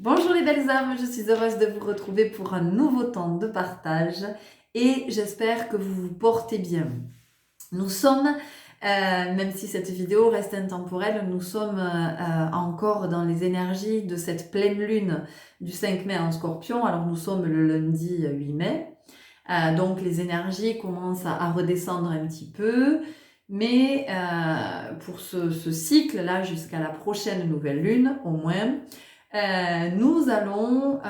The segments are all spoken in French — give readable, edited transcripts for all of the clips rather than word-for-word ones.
Bonjour les belles âmes, je suis heureuse de vous retrouver pour un nouveau temps de partage et j'espère que vous vous portez bien. Nous sommes, même si cette vidéo reste intemporelle, nous sommes encore dans les énergies de cette pleine lune du 5 mai en Scorpion. Alors nous sommes le lundi 8 mai, donc les énergies commencent à redescendre un petit peu. Mais pour ce cycle-là, jusqu'à la prochaine nouvelle lune au moins, nous allons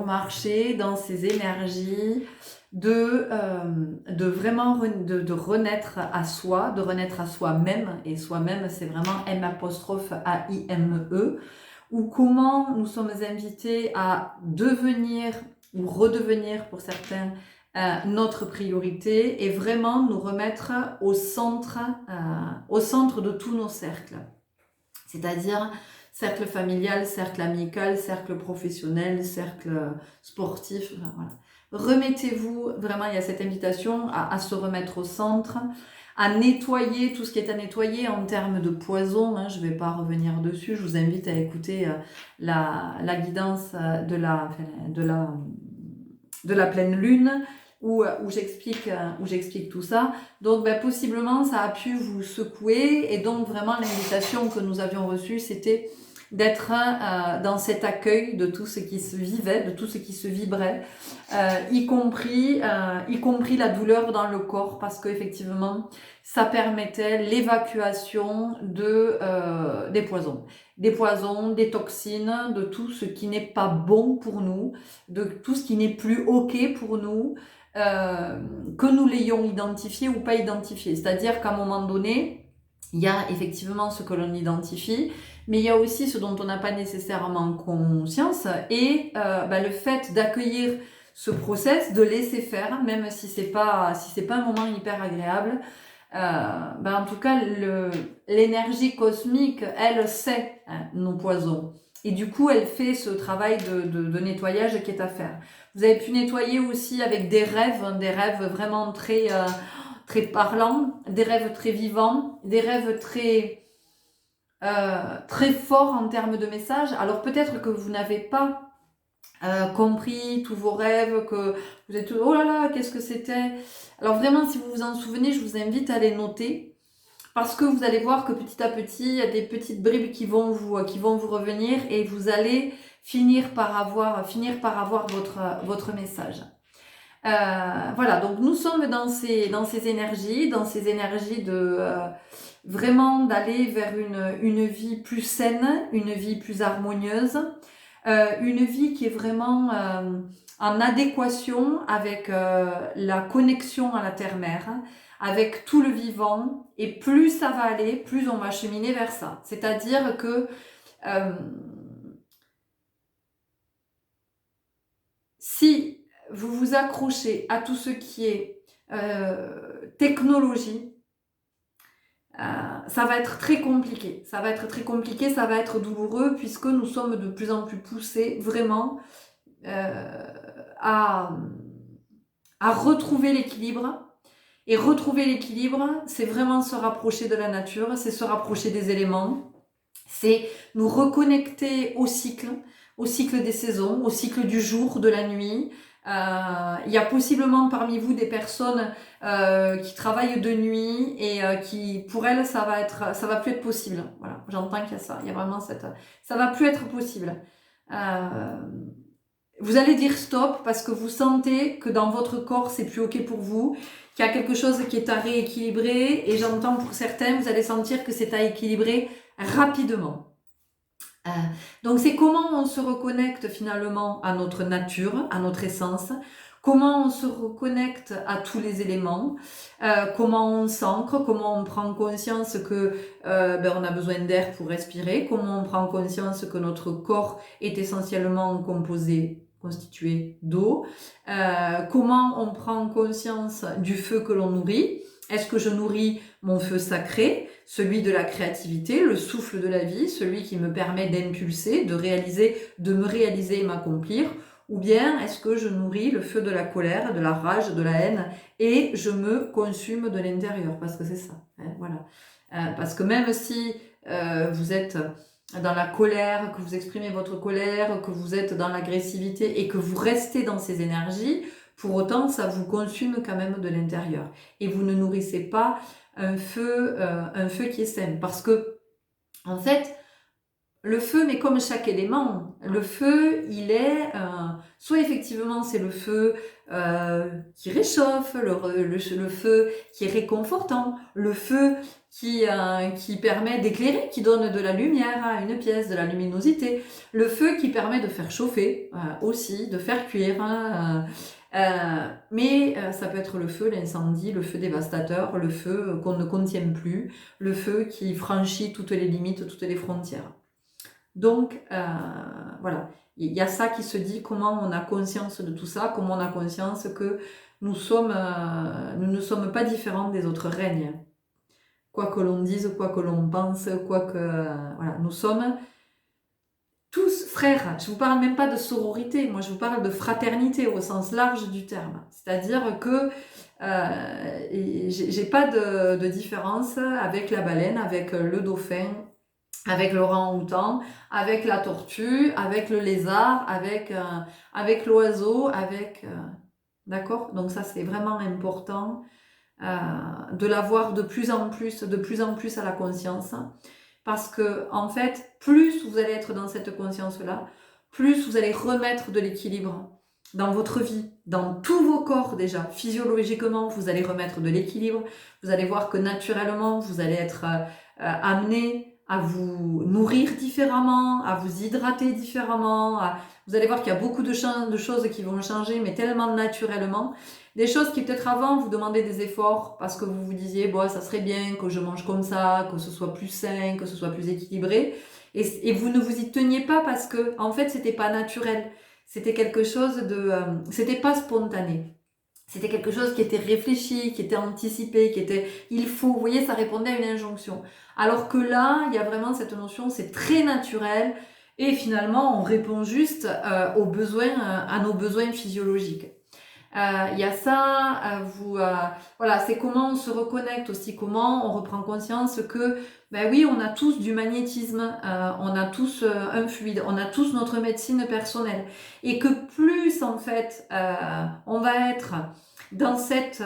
marcher dans ces énergies de vraiment de renaître à soi, de renaître à soi-même. Et soi-même, c'est vraiment M'-A-I-M-E, ou comment nous sommes invités à devenir ou redevenir pour certains notre priorité et vraiment nous remettre au centre de tous nos cercles. C'est-à-dire cercle familial, cercle amical, cercle professionnel, cercle sportif, voilà. Remettez-vous, vraiment il y a cette invitation à se remettre au centre, à nettoyer tout ce qui est à nettoyer en termes de poison, je ne vais pas revenir dessus, je vous invite à écouter la guidance de la pleine lune, où j'explique tout ça. Donc possiblement ça a pu vous secouer et donc vraiment l'invitation que nous avions reçue c'était d'être dans cet accueil de tout ce qui se vivait, de tout ce qui se vibrait, y compris la douleur dans le corps, parce qu'effectivement ça permettait l'évacuation des poisons, des toxines, de tout ce qui n'est pas bon pour nous, de tout ce qui n'est plus ok pour nous, que nous l'ayons identifié ou pas identifié. C'est-à-dire qu'à un moment donné, il y a effectivement ce que l'on identifie, mais il y a aussi ce dont on n'a pas nécessairement conscience, et le fait d'accueillir ce process, de laisser faire, même si c'est pas un moment hyper agréable, en tout cas l'énergie cosmique, elle sait nos poisons. Et du coup, elle fait ce travail de nettoyage qui est à faire. Vous avez pu nettoyer aussi avec des rêves vraiment très parlants, des rêves très vivants, des rêves très forts en termes de messages. Alors peut-être que vous n'avez pas compris tous vos rêves, que vous êtes oh là là, qu'est-ce que c'était. Alors vraiment, si vous vous en souvenez, je vous invite à les noter, parce que vous allez voir que petit à petit, il y a des petites bribes qui vont vous revenir, et vous allez finir par avoir votre message. Voilà, donc nous sommes dans ces énergies de vraiment d'aller vers une vie plus saine, une vie plus harmonieuse, une vie qui est vraiment en adéquation avec la connexion à la terre-mère, avec tout le vivant, et plus ça va aller, plus on va cheminer vers ça. C'est-à-dire que si vous vous accrochez à tout ce qui est technologie, ça va être très compliqué. Ça va être douloureux, puisque nous sommes de plus en plus poussés vraiment à retrouver l'équilibre. Et retrouver l'équilibre, c'est vraiment se rapprocher de la nature, c'est se rapprocher des éléments, c'est nous reconnecter au cycle des saisons, au cycle du jour, de la nuit. Il y a possiblement parmi vous des personnes qui travaillent de nuit et qui, pour elles, ça va plus être possible. Voilà, j'entends qu'il y a ça. Il y a vraiment ça va plus être possible. Vous allez dire stop parce que vous sentez que dans votre corps c'est plus ok pour vous, qu'il y a quelque chose qui est à rééquilibrer, et j'entends pour certains, vous allez sentir que c'est à équilibrer rapidement. Donc c'est comment on se reconnecte finalement à notre nature, à notre essence, comment on se reconnecte à tous les éléments, comment on s'ancre, comment on prend conscience que on a besoin d'air pour respirer, comment on prend conscience que notre corps est essentiellement constitué d'eau, comment on prend conscience du feu que l'on nourrit. Est-ce que je nourris mon feu sacré, celui de la créativité, le souffle de la vie, celui qui me permet d'impulser, de me réaliser et m'accomplir, ou bien est-ce que je nourris le feu de la colère, de la rage, de la haine, et je me consume de l'intérieur, parce que c'est ça, voilà. Parce que même si vous êtes dans la colère, que vous exprimez votre colère, que vous êtes dans l'agressivité et que vous restez dans ces énergies, pour autant, ça vous consume quand même de l'intérieur. Et vous ne nourrissez pas un feu qui est sain. Parce que, en fait, le feu, mais comme chaque élément, le feu, il est, soit effectivement c'est le feu qui réchauffe, le feu qui est réconfortant, le feu qui permet d'éclairer, qui donne de la lumière à une pièce, de la luminosité, le feu qui permet de faire chauffer aussi, de faire cuire, mais ça peut être le feu, l'incendie, le feu dévastateur, le feu qu'on ne contient plus, le feu qui franchit toutes les limites, toutes les frontières. Donc, voilà, il y a ça qui se dit, comment on a conscience de tout ça, comment on a conscience que nous ne sommes pas différents des autres règnes. Quoi que l'on dise, quoi que l'on pense, voilà, nous sommes tous frères. Je vous parle même pas de sororité, moi je vous parle de fraternité au sens large du terme. C'est-à-dire que j'ai pas de différence avec la baleine, avec le dauphin, avec l'orang-outan, avec la tortue, avec le lézard, avec l'oiseau, d'accord? Donc ça c'est vraiment important de l'avoir de plus en plus à la conscience, parce que en fait, plus vous allez être dans cette conscience-là, plus vous allez remettre de l'équilibre dans votre vie, dans tous vos corps déjà. Physiologiquement, vous allez remettre de l'équilibre. Vous allez voir que naturellement, vous allez être amené à vous nourrir différemment, à vous hydrater différemment. Vous allez voir qu'il y a beaucoup de choses qui vont changer, mais tellement naturellement. Des choses qui peut-être avant vous demandaient des efforts parce que vous vous disiez, bon, ça serait bien que je mange comme ça, que ce soit plus sain, que ce soit plus équilibré. Et vous ne vous y teniez pas parce que, en fait, c'était pas naturel. C'était quelque chose c'était pas spontané. C'était quelque chose qui était réfléchi, qui était anticipé, il faut, vous voyez, ça répondait à une injonction. Alors que là, il y a vraiment cette notion, c'est très naturel, et finalement, on répond juste aux besoins, à nos besoins physiologiques. Il y a ça, voilà, c'est comment on se reconnecte aussi, comment on reprend conscience que, ben oui, on a tous du magnétisme, on a tous un fluide, on a tous notre médecine personnelle, et que plus en fait, on va être dans cette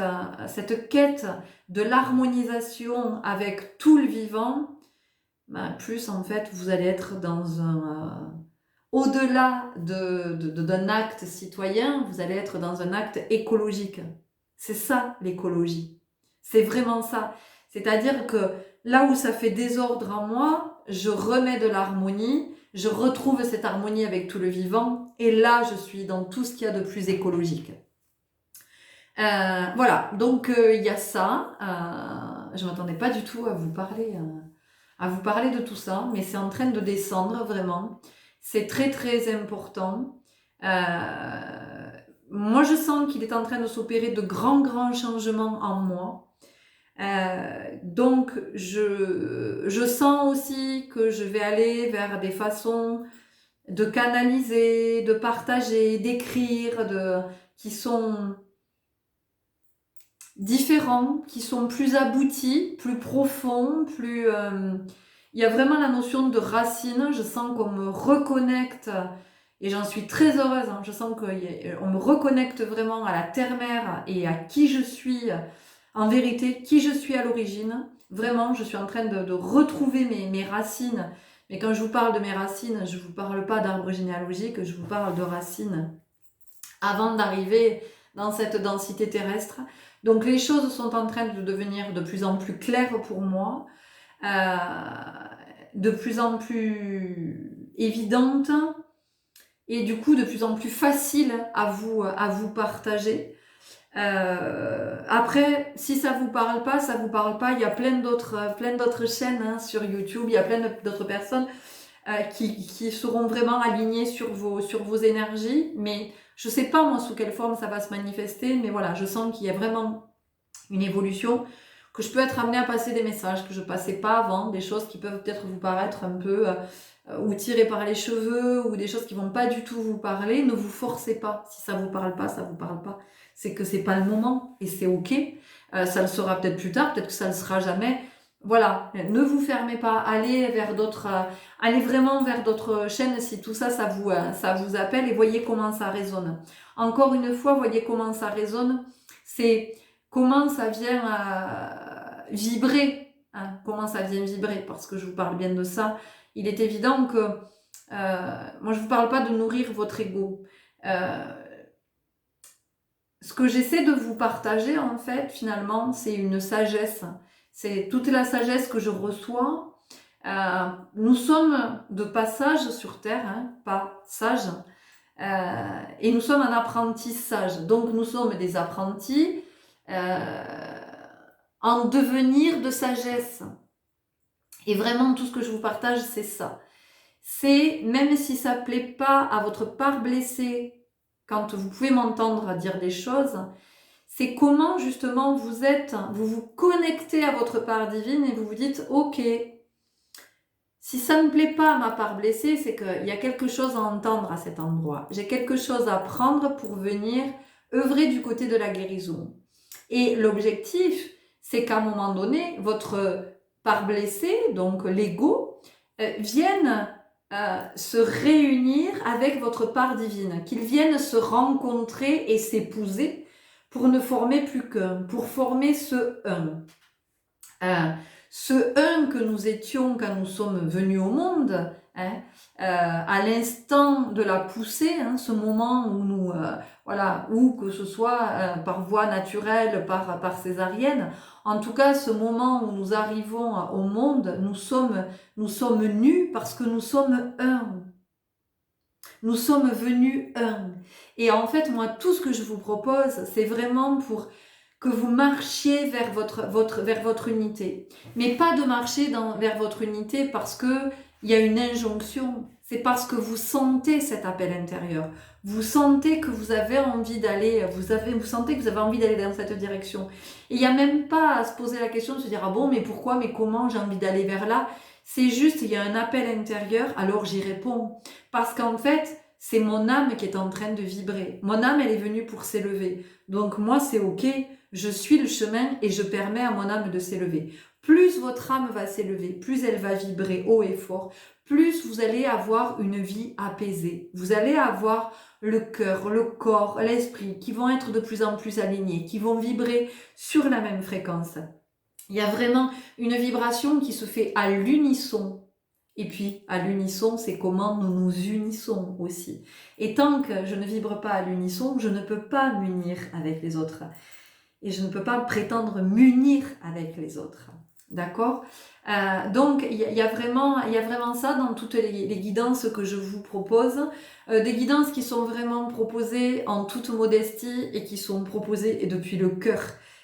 quête de l'harmonisation avec tout le vivant, ben plus en fait, vous allez être dans au-delà d'un acte citoyen, vous allez être dans un acte écologique. C'est ça l'écologie. C'est vraiment ça. C'est-à-dire que là où ça fait désordre en moi, je remets de l'harmonie, je retrouve cette harmonie avec tout le vivant, et là je suis dans tout ce qu'il y a de plus écologique. Voilà, donc il y a ça. Je ne m'attendais pas du tout à vous parler de tout ça, mais c'est en train de descendre vraiment. C'est très très important. Moi, je sens qu'il est en train de s'opérer de grands changements en moi. Donc, je sens aussi que je vais aller vers des façons de canaliser, de partager, d'écrire, qui sont différents, qui sont plus aboutis, plus profonds, plus... il y a vraiment la notion de racine, je sens qu'on me reconnecte, et j'en suis très heureuse, hein. Je sens qu'on me reconnecte vraiment à la terre-mère et à qui je suis, en vérité, qui je suis à l'origine. Vraiment, je suis en train de retrouver mes racines. Mais quand je vous parle de mes racines, je ne vous parle pas d'arbre généalogique, je vous parle de racines avant d'arriver dans cette densité terrestre. Donc les choses sont en train de devenir de plus en plus claires pour moi, de plus en plus évidentes, et du coup de plus en plus faciles à vous partager. Après, si ça vous parle pas, il y a plein d'autres chaînes sur YouTube, il y a plein d'autres personnes qui seront vraiment alignées sur vos énergies, mais je sais pas moi sous quelle forme ça va se manifester, mais voilà, je sens qu'il y a vraiment une évolution, que je peux être amenée à passer des messages que je passais pas avant, des choses qui peuvent peut-être vous paraître un peu ou tirées par les cheveux, ou des choses qui vont pas du tout vous parler. Ne vous forcez pas. Si ça vous parle pas, ça vous parle pas. C'est que c'est pas le moment, et c'est ok. Ça le sera peut-être plus tard, peut-être que ça le sera jamais. voilà, ne vous fermez pas, allez vers d'autres, allez vraiment vers d'autres chaînes si tout ça, ça vous appelle et voyez comment ça résonne. Encore une fois, voyez comment ça résonne, c'est comment ça vient vibrer, hein, comment ça vient vibrer, parce que je vous parle bien de ça. Il est évident que, moi je vous parle pas de nourrir votre ego. Ce que j'essaie de vous partager, en fait, finalement, c'est une sagesse. C'est toute la sagesse que je reçois. Nous sommes de passage sur Terre, hein, pas sages, et nous sommes un apprentissage. Donc nous sommes des apprentis en devenir de sagesse. Et vraiment, tout ce que je vous partage, c'est ça. C'est, même si ça ne plaît pas à votre part blessée, quand vous pouvez m'entendre dire des choses, c'est comment justement vous vous connectez à votre part divine et vous vous dites, ok, si ça ne plaît pas à ma part blessée, c'est qu'il y a quelque chose à entendre à cet endroit. J'ai quelque chose à prendre pour venir œuvrer du côté de la guérison. Et l'objectif, c'est qu'à un moment donné, votre part blessée, donc l'ego, vienne se réunir avec votre part divine, qu'ils viennent se rencontrer et s'épouser pour ne former plus qu'un, pour former ce un. Ce un que nous étions quand nous sommes venus au monde, hein, à l'instant de la poussée, hein, ce moment où nous, voilà, ou que ce soit par voie naturelle, par césarienne, en tout cas ce moment où nous arrivons au monde, nous sommes nus parce que nous sommes un. Nous sommes venus un. Et en fait, moi, tout ce que je vous propose, c'est vraiment pour que vous marchiez vers votre unité. Mais pas de marcher vers votre unité parce qu'il y a une injonction. C'est parce que vous sentez cet appel intérieur. Vous sentez que vous avez envie d'aller, vous sentez que vous avez envie d'aller dans cette direction. Et il n'y a même pas à se poser la question de se dire, ah bon, mais pourquoi, mais comment j'ai envie d'aller vers là? C'est juste, il y a un appel intérieur, alors j'y réponds. Parce qu'en fait, c'est mon âme qui est en train de vibrer. Mon âme, elle est venue pour s'élever. Donc moi, c'est ok, je suis le chemin et je permets à mon âme de s'élever. Plus votre âme va s'élever, plus elle va vibrer haut et fort, plus vous allez avoir une vie apaisée. Vous allez avoir le cœur, le corps, l'esprit qui vont être de plus en plus alignés, qui vont vibrer sur la même fréquence. Il y a vraiment une vibration qui se fait à l'unisson. Et puis, à l'unisson, c'est comment nous nous unissons aussi. Et tant que je ne vibre pas à l'unisson, je ne peux pas m'unir avec les autres. Et je ne peux pas prétendre m'unir avec les autres. D'accord? Donc, il y a vraiment ça dans toutes les guidances que je vous propose. Des guidances qui sont vraiment proposées en toute modestie et qui sont proposées et depuis le cœur.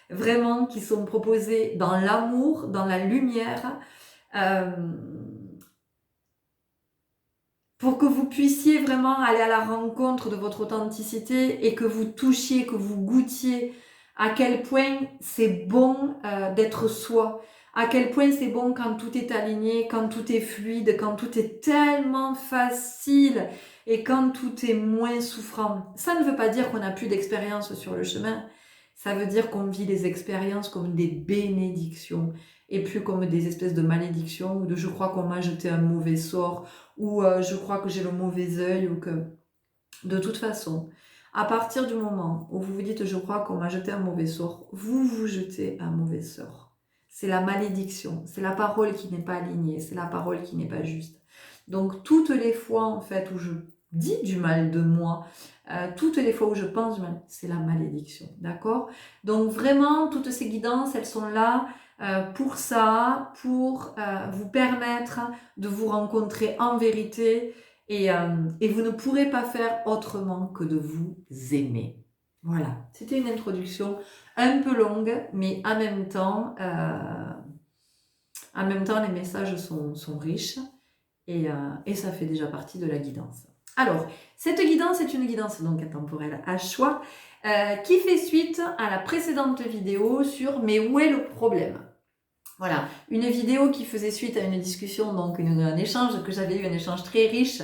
Vraiment, qui sont proposées dans l'amour, dans la lumière. Pour que vous puissiez vraiment aller à la rencontre de votre authenticité et que vous touchiez, que vous goûtiez à quel point c'est bon d'être soi, à quel point c'est bon quand tout est aligné, quand tout est fluide, quand tout est tellement facile et quand tout est moins souffrant. Ça ne veut pas dire qu'on n'a plus d'expérience sur le chemin, ça veut dire qu'on vit les expériences comme des bénédictions et plus comme des espèces de malédictions ou de je crois qu'on m'a jeté un mauvais sort ou je crois que j'ai le mauvais œil ou que... De toute façon, à partir du moment où vous vous dites je crois qu'on m'a jeté un mauvais sort, vous vous jetez un mauvais sort. C'est la malédiction, c'est la parole qui n'est pas alignée, c'est la parole qui n'est pas juste. Donc toutes les fois en fait où je dis du mal de moi, toutes les fois où je pense du mal, c'est la malédiction, d'accord? Donc vraiment, toutes ces guidances, elles sont là pour ça, pour vous permettre de vous rencontrer en vérité et vous ne pourrez pas faire autrement que de vous aimer. Voilà, c'était une introduction un peu longue, mais en même temps, les messages sont riches et ça fait déjà partie de la guidance. Alors, cette guidance est une guidance donc intemporelle à choix qui fait suite à la précédente vidéo sur « Mais où est le problème ?» Voilà, une vidéo qui faisait suite à une discussion, donc un échange que j'avais eu, un échange très riche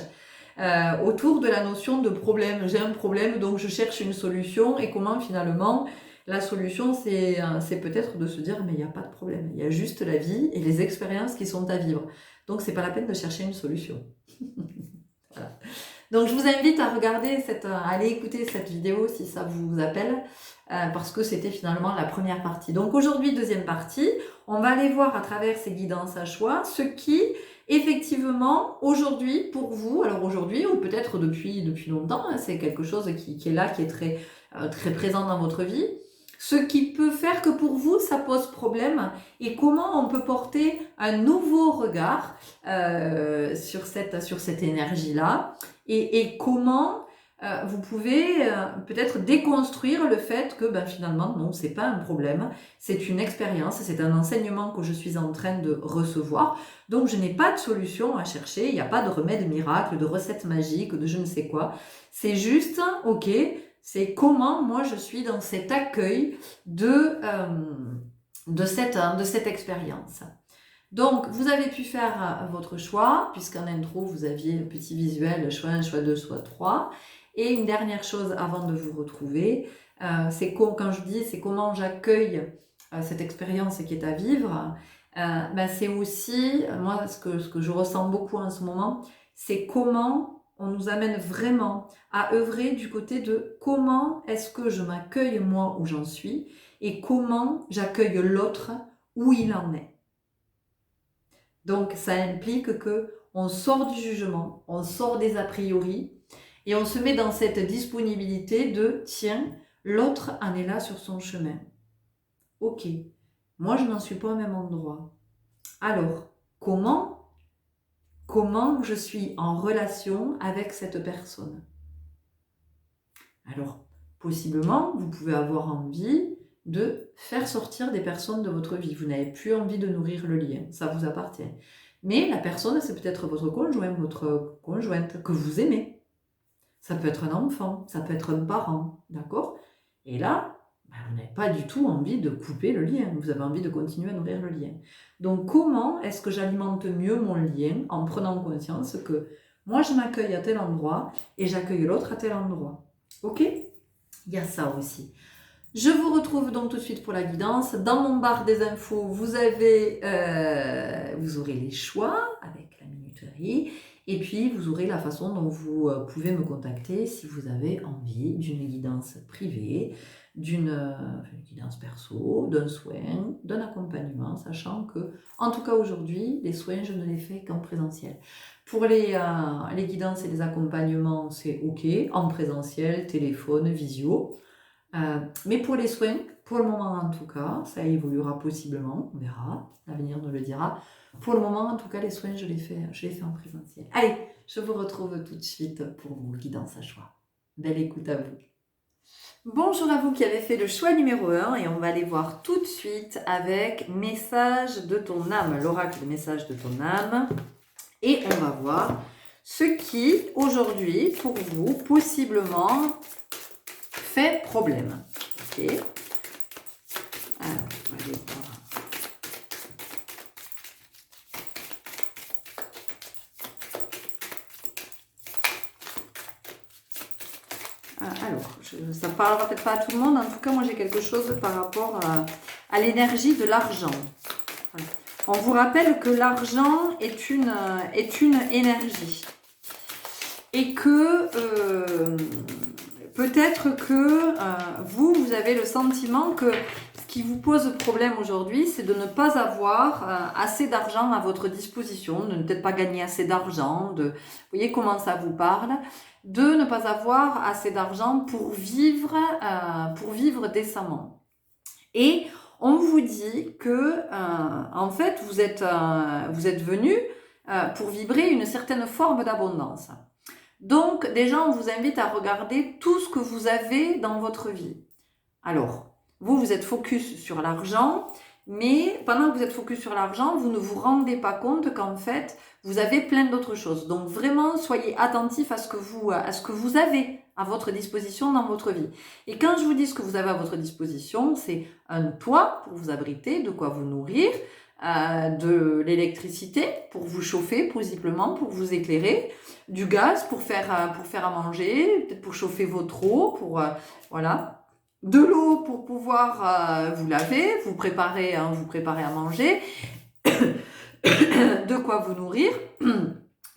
autour de la notion de problème. J'ai un problème, donc je cherche une solution et comment finalement La solution, c'est peut-être de se dire, mais il n'y a pas de problème. Il y a juste la vie et les expériences qui sont à vivre. Donc, c'est pas la peine de chercher une solution. Voilà. Donc, je vous invite à regarder à aller écouter cette vidéo si ça vous appelle, parce que c'était finalement la première partie. Donc, aujourd'hui, deuxième partie, on va aller voir à travers ces guidances à choix ce qui, effectivement, aujourd'hui, pour vous, alors aujourd'hui, ou peut-être depuis longtemps, hein, c'est quelque chose qui est là, qui est très, très présent dans votre vie, ce qui peut faire que pour vous, ça pose problème et comment on peut porter un nouveau regard sur cette énergie-là et comment vous pouvez peut-être déconstruire le fait que finalement, non, c'est pas un problème, c'est une expérience, c'est un enseignement que je suis en train de recevoir, donc je n'ai pas de solution à chercher, il n'y a pas de remède miracle, de recette magique, de je ne sais quoi, c'est juste, ok, c'est comment moi je suis dans cet accueil de cette expérience. Donc, vous avez pu faire votre choix, puisqu'en intro, vous aviez le petit visuel, choix 1, choix 2, choix 3. Et une dernière chose avant de vous retrouver, c'est quand je dis c'est comment j'accueille cette expérience qui est à vivre, c'est aussi, moi, ce que je ressens beaucoup en ce moment, c'est comment on nous amène vraiment à œuvrer du côté de comment est-ce que je m'accueille moi où j'en suis et comment j'accueille l'autre où il en est. Donc ça implique que on sort du jugement, on sort des a priori et on se met dans cette disponibilité de tiens, l'autre en est là sur son chemin. Ok, moi je n'en suis pas au même endroit. Alors, comment je suis en relation avec cette personne? Alors, possiblement, vous pouvez avoir envie de faire sortir des personnes de votre vie. Vous n'avez plus envie de nourrir le lien, ça vous appartient. Mais la personne, c'est peut-être votre conjoint, votre conjointe que vous aimez. Ça peut être un enfant, ça peut être un parent, d'accord? Et là, vous n'avez pas du tout envie de couper le lien, vous avez envie de continuer à nourrir le lien. Donc comment est-ce que j'alimente mieux mon lien en prenant conscience que moi je m'accueille à tel endroit et j'accueille l'autre à tel endroit? Ok? Il y a ça aussi. Je vous retrouve donc tout de suite pour la guidance. Dans mon bar des infos, vous aurez les choix avec la minuterie. Et puis, vous aurez la façon dont vous pouvez me contacter si vous avez envie d'une guidance privée, d'une guidance perso, d'un soin, d'un accompagnement, sachant que, en tout cas aujourd'hui, les soins, je ne les fais qu'en présentiel. Pour les guidances et les accompagnements, c'est OK, en présentiel, téléphone, visio. Mais pour les soins, pour le moment en tout cas, ça évoluera possiblement, on verra, l'avenir nous le dira. Pour le moment, en tout cas, les soins, je les fais en présentiel. Allez, je vous retrouve tout de suite pour vos guidances à choix. Belle écoute à vous. Bonjour à vous qui avez fait le choix numéro 1 et on va aller voir tout de suite avec Message de ton âme, l'oracle de Message de ton âme. Et on va voir ce qui, aujourd'hui, pour vous, possiblement, fait problème. Ok. Alors, on va aller voir. Alors, ça ne parlera peut-être pas à tout le monde. En tout cas, moi, j'ai quelque chose par rapport à l'énergie de l'argent. Voilà. On vous rappelle que l'argent est une énergie. Et que peut-être que vous avez le sentiment que ce qui vous pose problème aujourd'hui, c'est de ne pas avoir assez d'argent à votre disposition, de ne peut-être pas gagner assez d'argent, vous voyez comment ça vous parle, de ne pas avoir assez d'argent pour vivre décemment. Et on vous dit que en fait vous êtes venu pour vibrer une certaine forme d'abondance. Donc déjà on vous invite à regarder tout ce que vous avez dans votre vie. Alors, vous êtes focus sur l'argent, mais pendant que vous êtes focus sur l'argent, vous ne vous rendez pas compte qu'en fait, vous avez plein d'autres choses. Donc vraiment, soyez attentifs à ce que vous avez à votre disposition dans votre vie. Et quand je vous dis ce que vous avez à votre disposition, c'est un toit pour vous abriter, de quoi vous nourrir, de l'électricité pour vous chauffer possiblement, pour vous éclairer, du gaz pour faire à manger, peut-être pour chauffer votre eau, voilà. de l'eau pour pouvoir vous laver, vous préparer à manger, de quoi vous nourrir,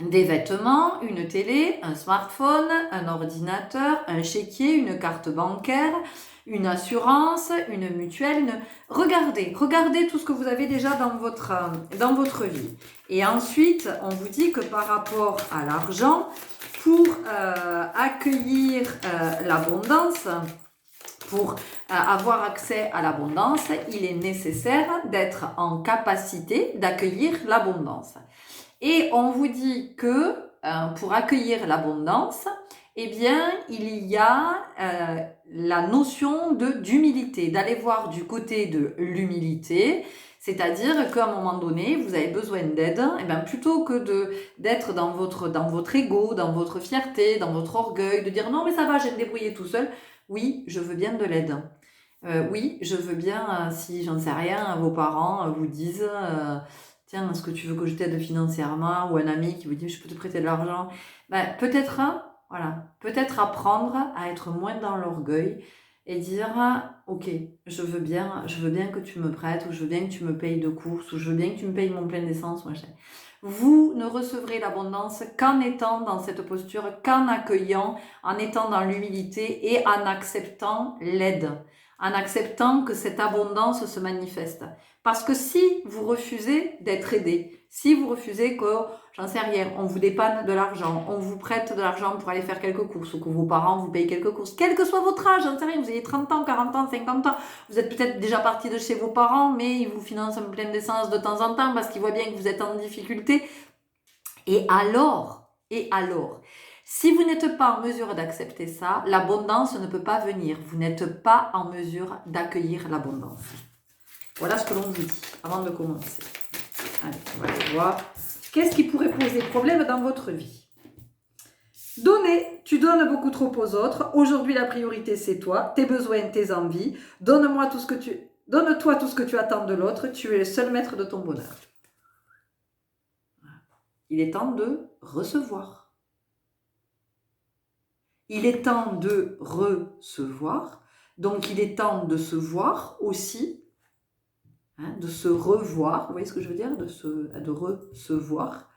des vêtements, une télé, un smartphone, un ordinateur, un chéquier, une carte bancaire, une assurance, une mutuelle. Regardez tout ce que vous avez déjà dans votre vie. Et ensuite, on vous dit que par rapport à l'argent, pour accueillir l'abondance, pour avoir accès à l'abondance, il est nécessaire d'être en capacité d'accueillir l'abondance. Et on vous dit que pour accueillir l'abondance, eh bien, il y a la notion d'humilité, d'aller voir du côté de l'humilité, c'est-à-dire qu'à un moment donné, vous avez besoin d'aide, et bien plutôt que d'être dans votre ego, dans votre fierté, dans votre orgueil, de dire non mais ça va, je vais me débrouiller tout seul. Oui, je veux bien de l'aide. Oui, je veux bien, si j'en sais rien, vos parents vous disent tiens, est-ce que tu veux que je t'aide financièrement, ou un ami qui vous dit je peux te prêter de l'argent, ben, peut-être apprendre à être moins dans l'orgueil et dire ok, je veux bien que tu me prêtes, ou je veux bien que tu me payes de courses, ou je veux bien que tu me payes mon plein d'essence, machin. Vous ne recevrez l'abondance qu'en étant dans cette posture, qu'en accueillant, en étant dans l'humilité et en acceptant l'aide, en acceptant que cette abondance se manifeste. Parce que si vous refusez d'être aidé, si vous refusez que, j'en sais rien, on vous dépanne de l'argent, on vous prête de l'argent pour aller faire quelques courses, ou que vos parents vous payent quelques courses, quel que soit votre âge, j'en sais rien, vous ayez 30 ans, 40 ans, 50 ans, vous êtes peut-être déjà parti de chez vos parents, mais ils vous financent un plein d'essence de temps en temps parce qu'ils voient bien que vous êtes en difficulté. Et alors, si vous n'êtes pas en mesure d'accepter ça, l'abondance ne peut pas venir. Vous n'êtes pas en mesure d'accueillir l'abondance. Voilà ce que l'on vous dit avant de commencer. Allez, on va aller voir. Qu'est-ce qui pourrait poser problème dans votre vie? Donner, tu donnes beaucoup trop aux autres. Aujourd'hui, la priorité, c'est toi, tes besoins, tes envies. Donne-toi tout ce que tu attends de l'autre. Tu es le seul maître de ton bonheur. Il est temps de recevoir. Il est temps de recevoir. Donc, il est temps de se voir aussi. De se revoir. Vous voyez ce que je veux dire? De recevoir.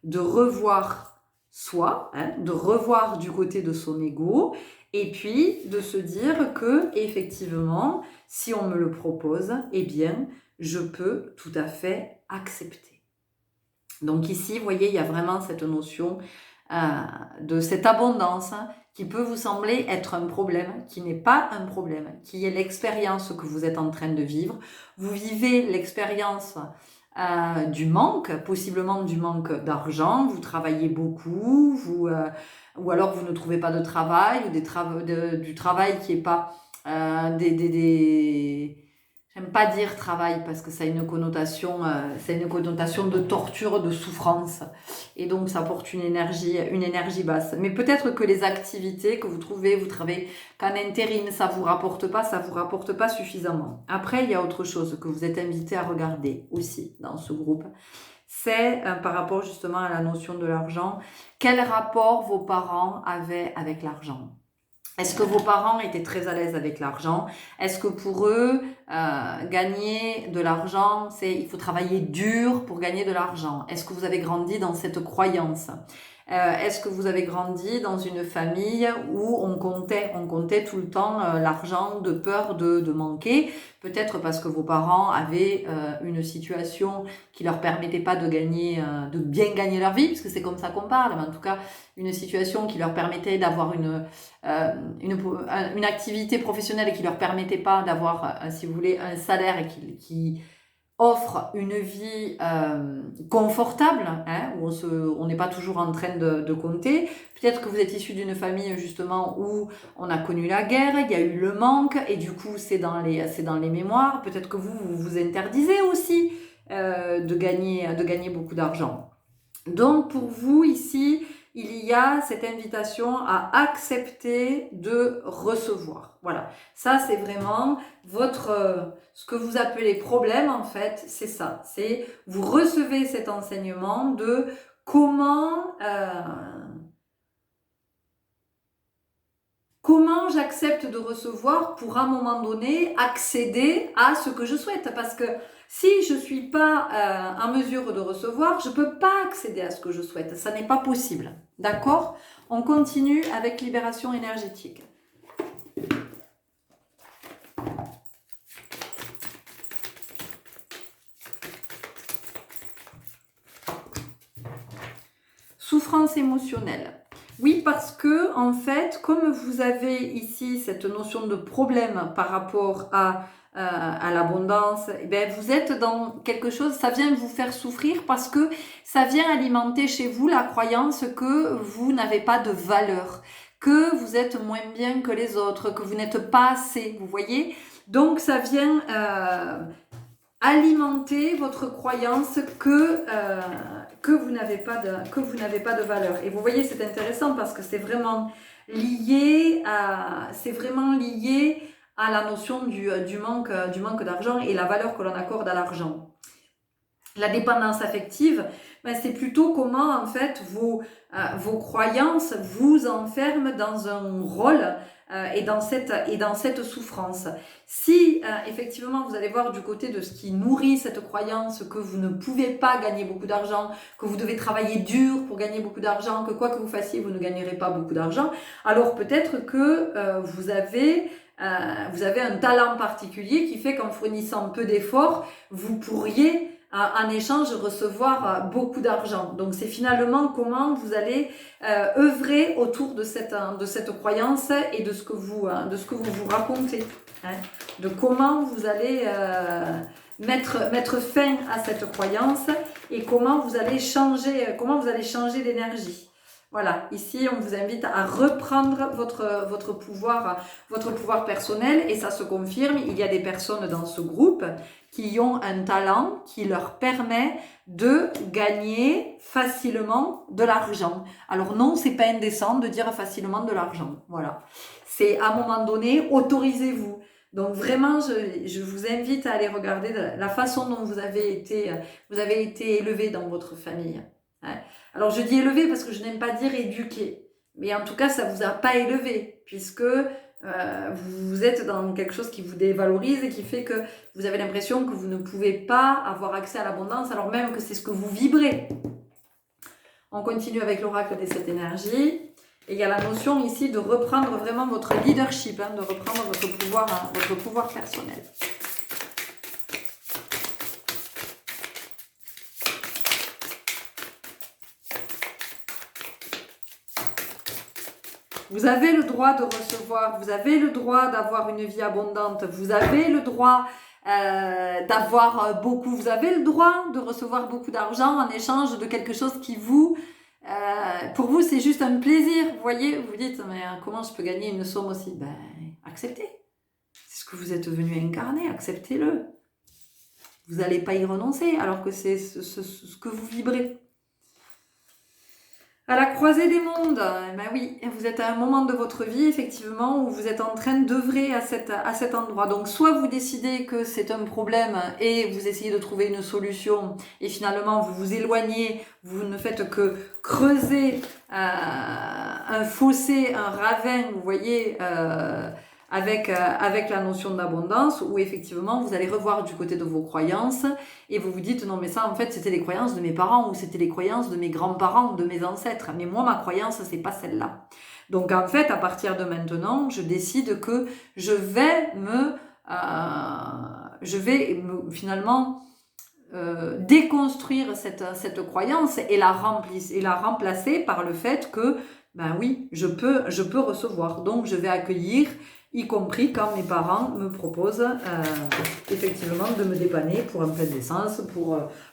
De revoir soi. De revoir du côté de son ego. Et puis, de se dire que, effectivement, si on me le propose, eh bien, je peux tout à fait accepter. Donc ici, vous voyez, il y a vraiment cette notion de cette abondance qui peut vous sembler être un problème, qui n'est pas un problème, qui est l'expérience que vous êtes en train de vivre. Vous vivez l'expérience du manque, possiblement du manque d'argent, vous travaillez beaucoup, ou alors vous ne trouvez pas de travail, ou du travail qui n'est pas j'aime pas dire travail parce que ça a une connotation de torture, de souffrance. Et donc, ça porte une énergie basse. Mais peut-être que les activités que vous travaillez qu'en intérim, ça vous rapporte pas suffisamment. Après, il y a autre chose que vous êtes invité à regarder aussi dans ce groupe. C'est par rapport justement à la notion de l'argent. Quel rapport vos parents avaient avec l'argent? Est-ce que vos parents étaient très à l'aise avec l'argent? Est-ce que pour eux, gagner de l'argent, il faut travailler dur pour gagner de l'argent? Est-ce que vous avez grandi dans cette croyance? Est-ce que vous avez grandi dans une famille où on comptait tout le temps l'argent de peur de manquer? Peut-être parce que vos parents avaient une situation qui leur permettait pas de bien gagner leur vie, parce que c'est comme ça qu'on parle, mais en tout cas une situation qui leur permettait d'avoir une activité professionnelle qui leur permettait pas d'avoir, si vous voulez, un salaire et qui offre une vie confortable, où on n'est pas toujours en train de compter. Peut-être que vous êtes issu d'une famille justement où on a connu la guerre, il y a eu le manque, et du coup c'est dans les mémoires. Peut-être que vous vous interdisez aussi de gagner beaucoup d'argent. Donc pour vous ici, il y a cette invitation à accepter de recevoir. Voilà, ça c'est vraiment ce que vous appelez problème en fait, c'est ça. C'est vous recevez cet enseignement de comment comment j'accepte de recevoir pour à un moment donné accéder à ce que je souhaite. Parce que si je ne suis pas en mesure de recevoir, je ne peux pas accéder à ce que je souhaite. Ça n'est pas possible. D'accord? On continue avec libération énergétique. Souffrance émotionnelle. Oui, parce que en fait, comme vous avez ici cette notion de problème par rapport à l'abondance, eh bien, vous êtes dans quelque chose, ça vient vous faire souffrir parce que ça vient alimenter chez vous la croyance que vous n'avez pas de valeur, que vous êtes moins bien que les autres, que vous n'êtes pas assez, vous voyez. Donc ça vient alimenter votre croyance que vous n'avez pas de valeur. Et vous voyez, c'est intéressant parce que c'est vraiment lié à la notion du manque d'argent et la valeur que l'on accorde à l'argent. La dépendance affective, ben c'est plutôt comment en fait vos croyances vous enferment dans un rôle et dans cette souffrance. Si effectivement vous allez voir du côté de ce qui nourrit cette croyance que vous ne pouvez pas gagner beaucoup d'argent, que vous devez travailler dur pour gagner beaucoup d'argent, que quoi que vous fassiez vous ne gagnerez pas beaucoup d'argent, alors peut-être que vous avez un talent particulier qui fait qu'en fournissant peu d'efforts, vous pourriez en échange recevoir beaucoup d'argent. Donc c'est finalement comment vous allez œuvrer autour de cette croyance et de ce que vous vous racontez, hein, de comment vous allez mettre fin à cette croyance et comment vous allez changer d'énergie. Voilà, ici on vous invite à reprendre votre pouvoir personnel et ça se confirme, il y a des personnes dans ce groupe qui ont un talent qui leur permet de gagner facilement de l'argent. Alors non, c'est pas indécent de dire facilement de l'argent, voilà. C'est à un moment donné, autorisez-vous. Donc vraiment, je vous invite à aller regarder la façon dont vous avez été élevé dans votre famille. Hein. Alors je dis élevé parce que je n'aime pas dire éduqué, mais en tout cas ça vous a pas élevé puisque vous êtes dans quelque chose qui vous dévalorise et qui fait que vous avez l'impression que vous ne pouvez pas avoir accès à l'abondance alors même que c'est ce que vous vibrez. On continue avec l'oracle des 7 énergies. Et il y a la notion ici de reprendre vraiment votre leadership, hein, de reprendre votre pouvoir personnel. Vous avez le droit de recevoir, vous avez le droit d'avoir une vie abondante, vous avez le droit d'avoir beaucoup, vous avez le droit de recevoir beaucoup d'argent en échange de quelque chose qui pour vous c'est juste un plaisir, vous voyez, vous dites mais comment je peux gagner une somme aussi? Ben acceptez, c'est ce que vous êtes venu incarner, acceptez-le. Vous n'allez pas y renoncer alors que c'est ce que vous vibrez. À la croisée des mondes, ben oui, vous êtes à un moment de votre vie effectivement où vous êtes en train d'œuvrer à cet endroit. Donc soit vous décidez que c'est un problème et vous essayez de trouver une solution et finalement vous vous éloignez, vous ne faites que creuser un fossé, un ravin, vous voyez, avec la notion d'abondance où effectivement vous allez revoir du côté de vos croyances et vous vous dites non mais ça en fait c'était les croyances de mes parents ou c'était les croyances de mes grands-parents, de mes ancêtres, mais moi ma croyance c'est pas celle-là. Donc en fait à partir de maintenant je décide que je vais finalement déconstruire cette croyance et la remplacer par le fait que ben oui je peux recevoir, donc je vais accueillir, y compris quand mes parents me proposent effectivement de me dépanner pour un plein d'essence,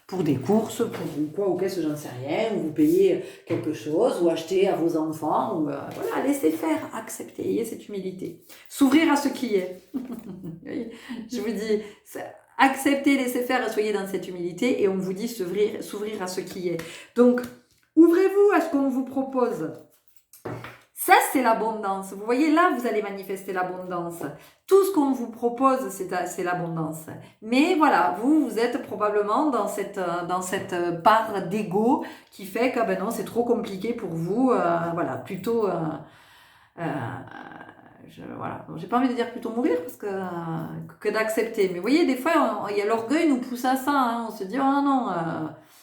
pour des courses, pour quoi ou qu'est-ce, j'en sais rien, ou vous payez quelque chose, ou acheter à vos enfants, ou voilà, laissez faire, accepter, ayez cette humilité. S'ouvrir à ce qui est. Je vous dis, acceptez, laissez faire et soyez dans cette humilité, et on vous dit s'ouvrir à ce qui est. Donc, ouvrez-vous à ce qu'on vous propose. Ça, c'est l'abondance. Vous voyez, là, vous allez manifester l'abondance. Tout ce qu'on vous propose, c'est l'abondance. Mais voilà, vous êtes probablement dans cette part d'ego qui fait que, ben non, c'est trop compliqué pour vous. Voilà, plutôt voilà. J'ai pas envie de dire plutôt mourir parce que d'accepter. Mais vous voyez, des fois, il y a l'orgueil nous pousse à ça. Hein. On se dit, oh non,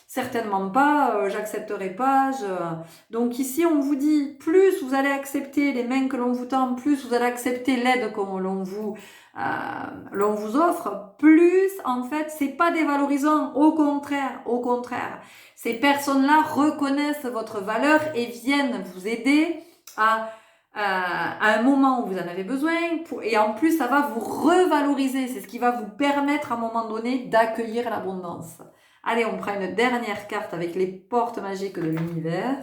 certainement pas, j'accepterai pas. Donc ici, on vous dit, plus vous allez accepter les mains que l'on vous tend, plus vous allez accepter l'aide que l'on vous offre, plus en fait, c'est pas dévalorisant. Au contraire, au contraire. Ces personnes-là reconnaissent votre valeur et viennent vous aider à un moment où vous en avez besoin et en plus ça va vous revaloriser, c'est ce qui va vous permettre à un moment donné d'accueillir l'abondance. Allez, on prend une dernière carte avec les portes magiques de l'univers.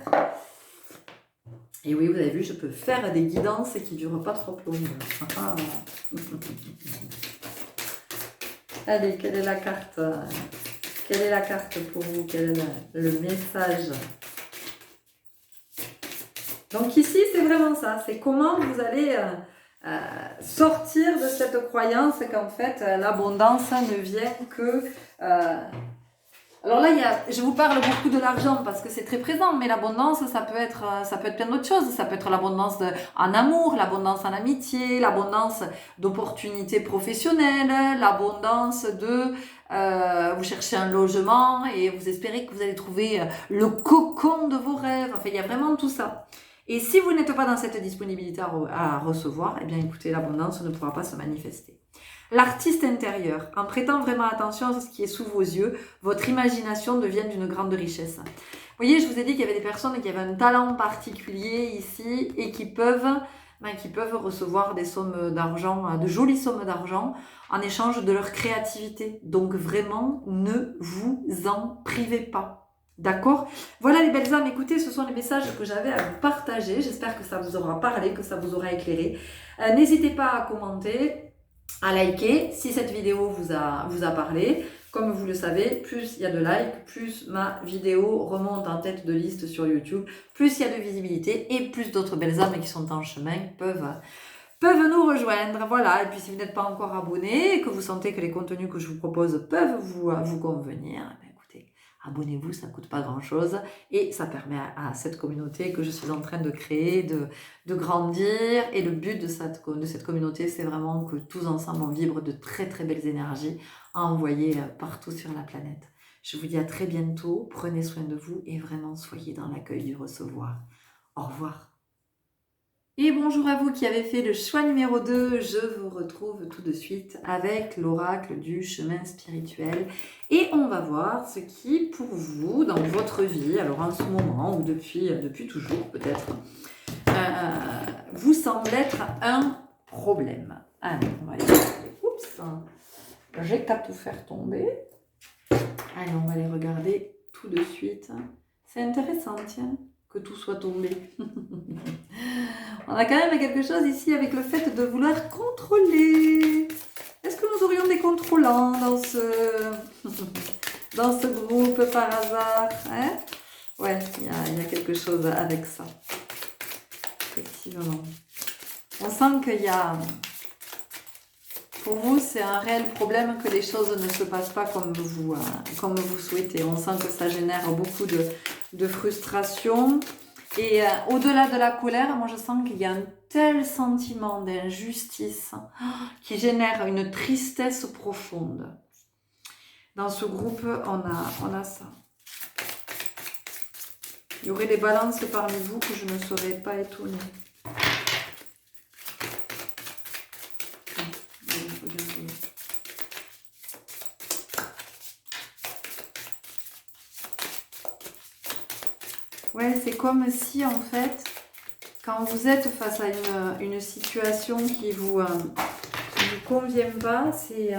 Et oui, vous avez vu, je peux faire des guidances qui ne durent pas trop longtemps. Allez, quelle est la carte? Quelle est la carte pour vous? Quel est le message? Donc ici, c'est vraiment ça. C'est comment vous allez sortir de cette croyance qu'en fait, l'abondance ne vient que... Alors là, je vous parle beaucoup de l'argent parce que c'est très présent, mais l'abondance, ça peut être plein d'autres choses. Ça peut être l'abondance en amour, l'abondance en amitié, l'abondance d'opportunités professionnelles, l'abondance de... vous cherchez un logement et vous espérez que vous allez trouver le cocon de vos rêves. Enfin, il y a vraiment tout ça. Et si vous n'êtes pas dans cette disponibilité à recevoir, eh bien écoutez, l'abondance ne pourra pas se manifester. L'artiste intérieur, en prêtant vraiment attention à ce qui est sous vos yeux, votre imagination devient d'une grande richesse. Vous voyez, je vous ai dit qu'il y avait des personnes qui avaient un talent particulier ici et qui peuvent recevoir des sommes d'argent, de jolies sommes d'argent en échange de leur créativité. Donc vraiment, ne vous en privez pas. D'accord? Voilà les belles âmes, écoutez, ce sont les messages que j'avais à vous partager. J'espère que ça vous aura parlé, que ça vous aura éclairé. N'hésitez pas à commenter, à liker si cette vidéo vous a parlé. Comme vous le savez, plus il y a de likes, plus ma vidéo remonte en tête de liste sur YouTube, plus il y a de visibilité et plus d'autres belles âmes qui sont en chemin peuvent nous rejoindre. Voilà, et puis si vous n'êtes pas encore abonné et que vous sentez que les contenus que je vous propose peuvent vous convenir, écoutez, abonnez-vous, ça ne coûte pas grand-chose et ça permet à cette communauté que je suis en train de créer de grandir. Et le but de cette communauté, c'est vraiment que tous ensemble, on vibre de très très belles énergies à envoyer partout sur la planète. Je vous dis à très bientôt, prenez soin de vous et vraiment soyez dans l'accueil du recevoir. Au revoir. Et bonjour à vous qui avez fait le choix numéro 2, je vous retrouve tout de suite avec l'oracle du chemin spirituel et on va voir ce qui pour vous dans votre vie, alors en ce moment ou depuis toujours peut-être, vous semble être un problème. Allez, on va aller regarder. Oups, j'ai qu'à tout faire tomber. Allez, on va aller regarder tout de suite. C'est intéressant, tiens, que tout soit tombé. On a quand même quelque chose ici avec le fait de vouloir contrôler. Est-ce que nous aurions des contrôlants dans ce groupe par hasard, hein? Ouais, il y a quelque chose avec ça. Effectivement. On sent qu'il y a... Pour vous, c'est un réel problème que les choses ne se passent pas comme vous souhaitez. On sent que ça génère beaucoup de frustration. Et au-delà de la colère, moi je sens qu'il y a un tel sentiment d'injustice qui génère une tristesse profonde. Dans ce groupe, on a ça. Il y aurait des balances parmi vous que je ne serais pas étonnée. Ouais, c'est comme si en fait, quand vous êtes face à une situation qui vous convient pas, c'est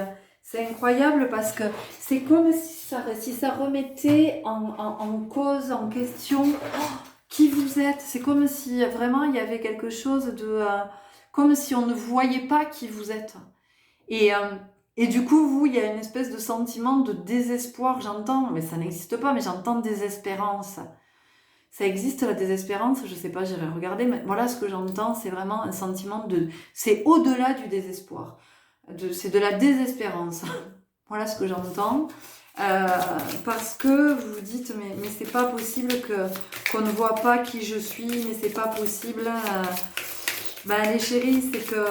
incroyable parce que c'est comme si ça remettait en cause, en question qui vous êtes. C'est comme si vraiment il y avait quelque chose de... comme si on ne voyait pas qui vous êtes. Et du coup, vous, il y a une espèce de sentiment de désespoir, j'entends, mais ça n'existe pas, mais j'entends désespérance. Ça existe la désespérance, je sais pas, j'irai regarder, mais voilà ce que j'entends, c'est vraiment un sentiment de... C'est au-delà du désespoir, c'est de la désespérance. Voilà ce que j'entends, parce que vous vous dites, mais c'est pas possible qu'on ne voit pas qui je suis, mais c'est pas possible... Ben, les chéris, c'est que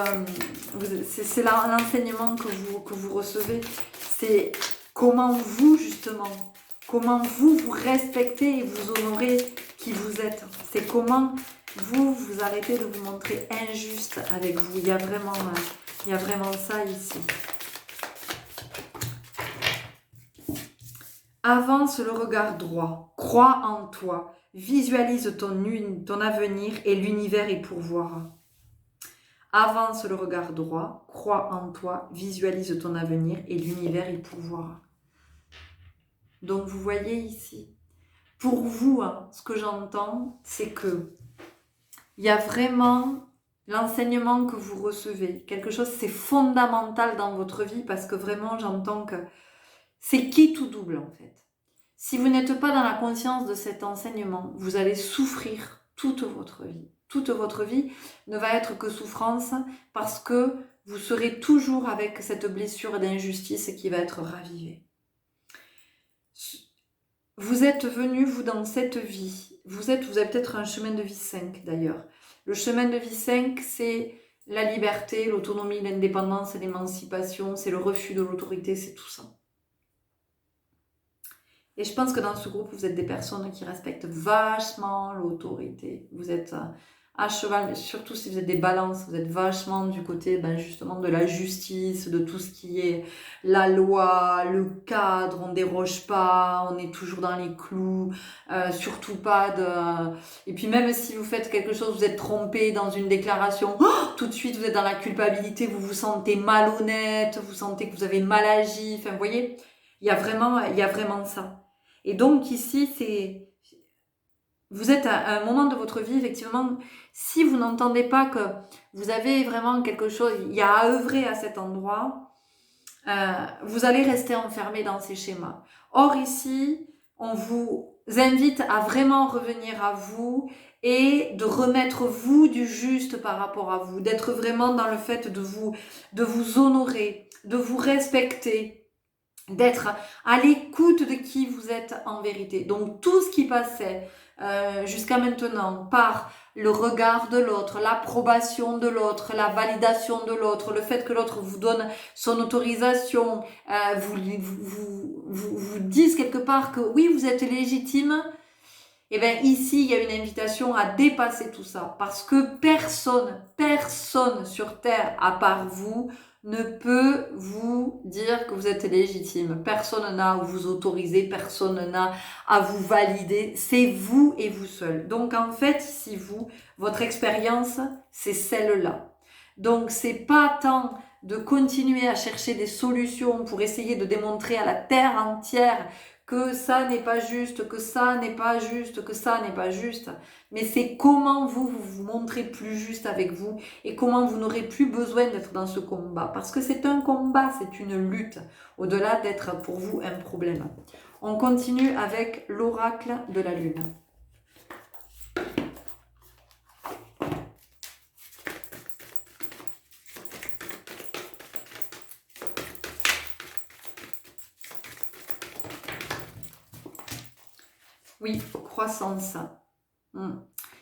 c'est l'enseignement que vous recevez. C'est comment vous, justement, comment vous respectez et vous honorez qui vous êtes. C'est comment vous arrêtez de vous montrer injuste avec vous. Il y a vraiment ça ici. Avance le regard droit, crois en toi, visualise ton avenir et l'univers y pourvoira. Avance le regard droit, crois en toi, visualise ton avenir et l'univers y pourvoira. Donc vous voyez ici, pour vous, hein, ce que j'entends, c'est que il y a vraiment l'enseignement que vous recevez. Quelque chose, c'est fondamental dans votre vie parce que vraiment, j'entends que c'est qui tout double en fait. Si vous n'êtes pas dans la conscience de cet enseignement, vous allez souffrir toute votre vie. Toute votre vie ne va être que souffrance parce que vous serez toujours avec cette blessure d'injustice qui va être ravivée. Vous êtes venu, vous, dans cette vie, vous avez peut-être un chemin de vie 5 d'ailleurs. Le chemin de vie 5, c'est la liberté, l'autonomie, l'indépendance, l'émancipation, c'est le refus de l'autorité, c'est tout ça. Et je pense que dans ce groupe, vous êtes des personnes qui respectent vachement l'autorité. Vous êtes à cheval, mais surtout si vous êtes des balances, vous êtes vachement du côté justement de la justice, de tout ce qui est la loi, le cadre, on déroge pas, on est toujours dans les clous, surtout pas de... Et puis même si vous faites quelque chose, vous êtes trompé dans une déclaration, tout de suite vous êtes dans la culpabilité, vous vous sentez malhonnête, vous sentez que vous avez mal agi, enfin vous voyez, il y a vraiment ça. Et donc ici, vous êtes à un moment de votre vie, effectivement, si vous n'entendez pas que vous avez vraiment quelque chose, il y a à œuvrer à cet endroit, vous allez rester enfermé dans ces schémas. Or ici, on vous invite à vraiment revenir à vous et de remettre vous du juste par rapport à vous, d'être vraiment dans le fait de vous honorer, de vous respecter, d'être à l'écoute de qui vous êtes en vérité. Donc tout ce qui passait jusqu'à maintenant par le regard de l'autre, l'approbation de l'autre, la validation de l'autre, le fait que l'autre vous donne son autorisation, vous dise quelque part que oui, vous êtes légitime, et bien ici, il y a une invitation à dépasser tout ça parce que personne sur Terre à part vous ne peut vous dire que vous êtes légitime. Personne n'a à vous autoriser, personne n'a à vous valider. C'est vous et vous seul. Donc en fait, ici, votre expérience, c'est celle-là. Donc c'est pas tant de continuer à chercher des solutions pour essayer de démontrer à la Terre entière que ça n'est pas juste, que ça n'est pas juste, que ça n'est pas juste. Mais c'est comment vous montrez plus juste avec vous et comment vous n'aurez plus besoin d'être dans ce combat. Parce que c'est un combat, c'est une lutte, au-delà d'être pour vous un problème. On continue avec l'oracle de la Lune. Oui, croissance.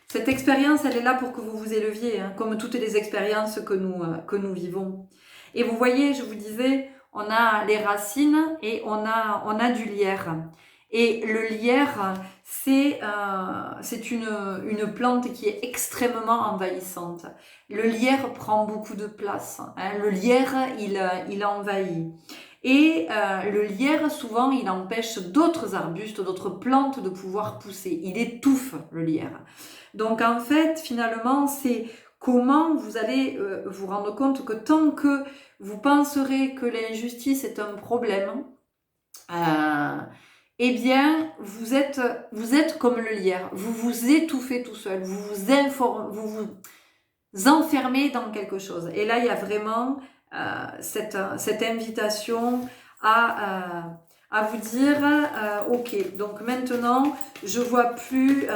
Cette expérience, elle est là pour que vous vous éleviez, hein, comme toutes les expériences que nous vivons. Et vous voyez, je vous disais, on a les racines et on a du lierre. Et le lierre, c'est une plante qui est extrêmement envahissante. Le lierre prend beaucoup de place. Hein. Le lierre, il envahit. Et le lierre, souvent, il empêche d'autres arbustes, d'autres plantes de pouvoir pousser. Il étouffe le lierre. Donc en fait, finalement, c'est comment vous allez vous rendre compte que tant que vous penserez que l'injustice est un problème, eh bien, vous êtes comme le lierre. Vous vous étouffez tout seul. Vous vous enfermez dans quelque chose. Et là, il y a vraiment cette invitation à vous dire ok, donc maintenant je vois plus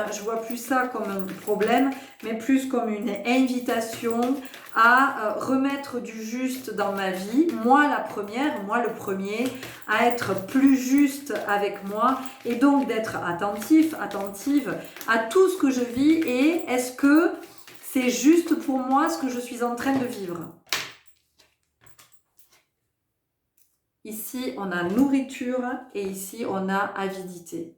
ça comme un problème, mais plus comme une invitation à remettre du juste dans ma vie, moi le premier, à être plus juste avec moi et donc d'être attentive à tout ce que je vis et est-ce que C'est juste pour moi ce que je suis en train de vivre. Ici, on a nourriture et ici, on a avidité.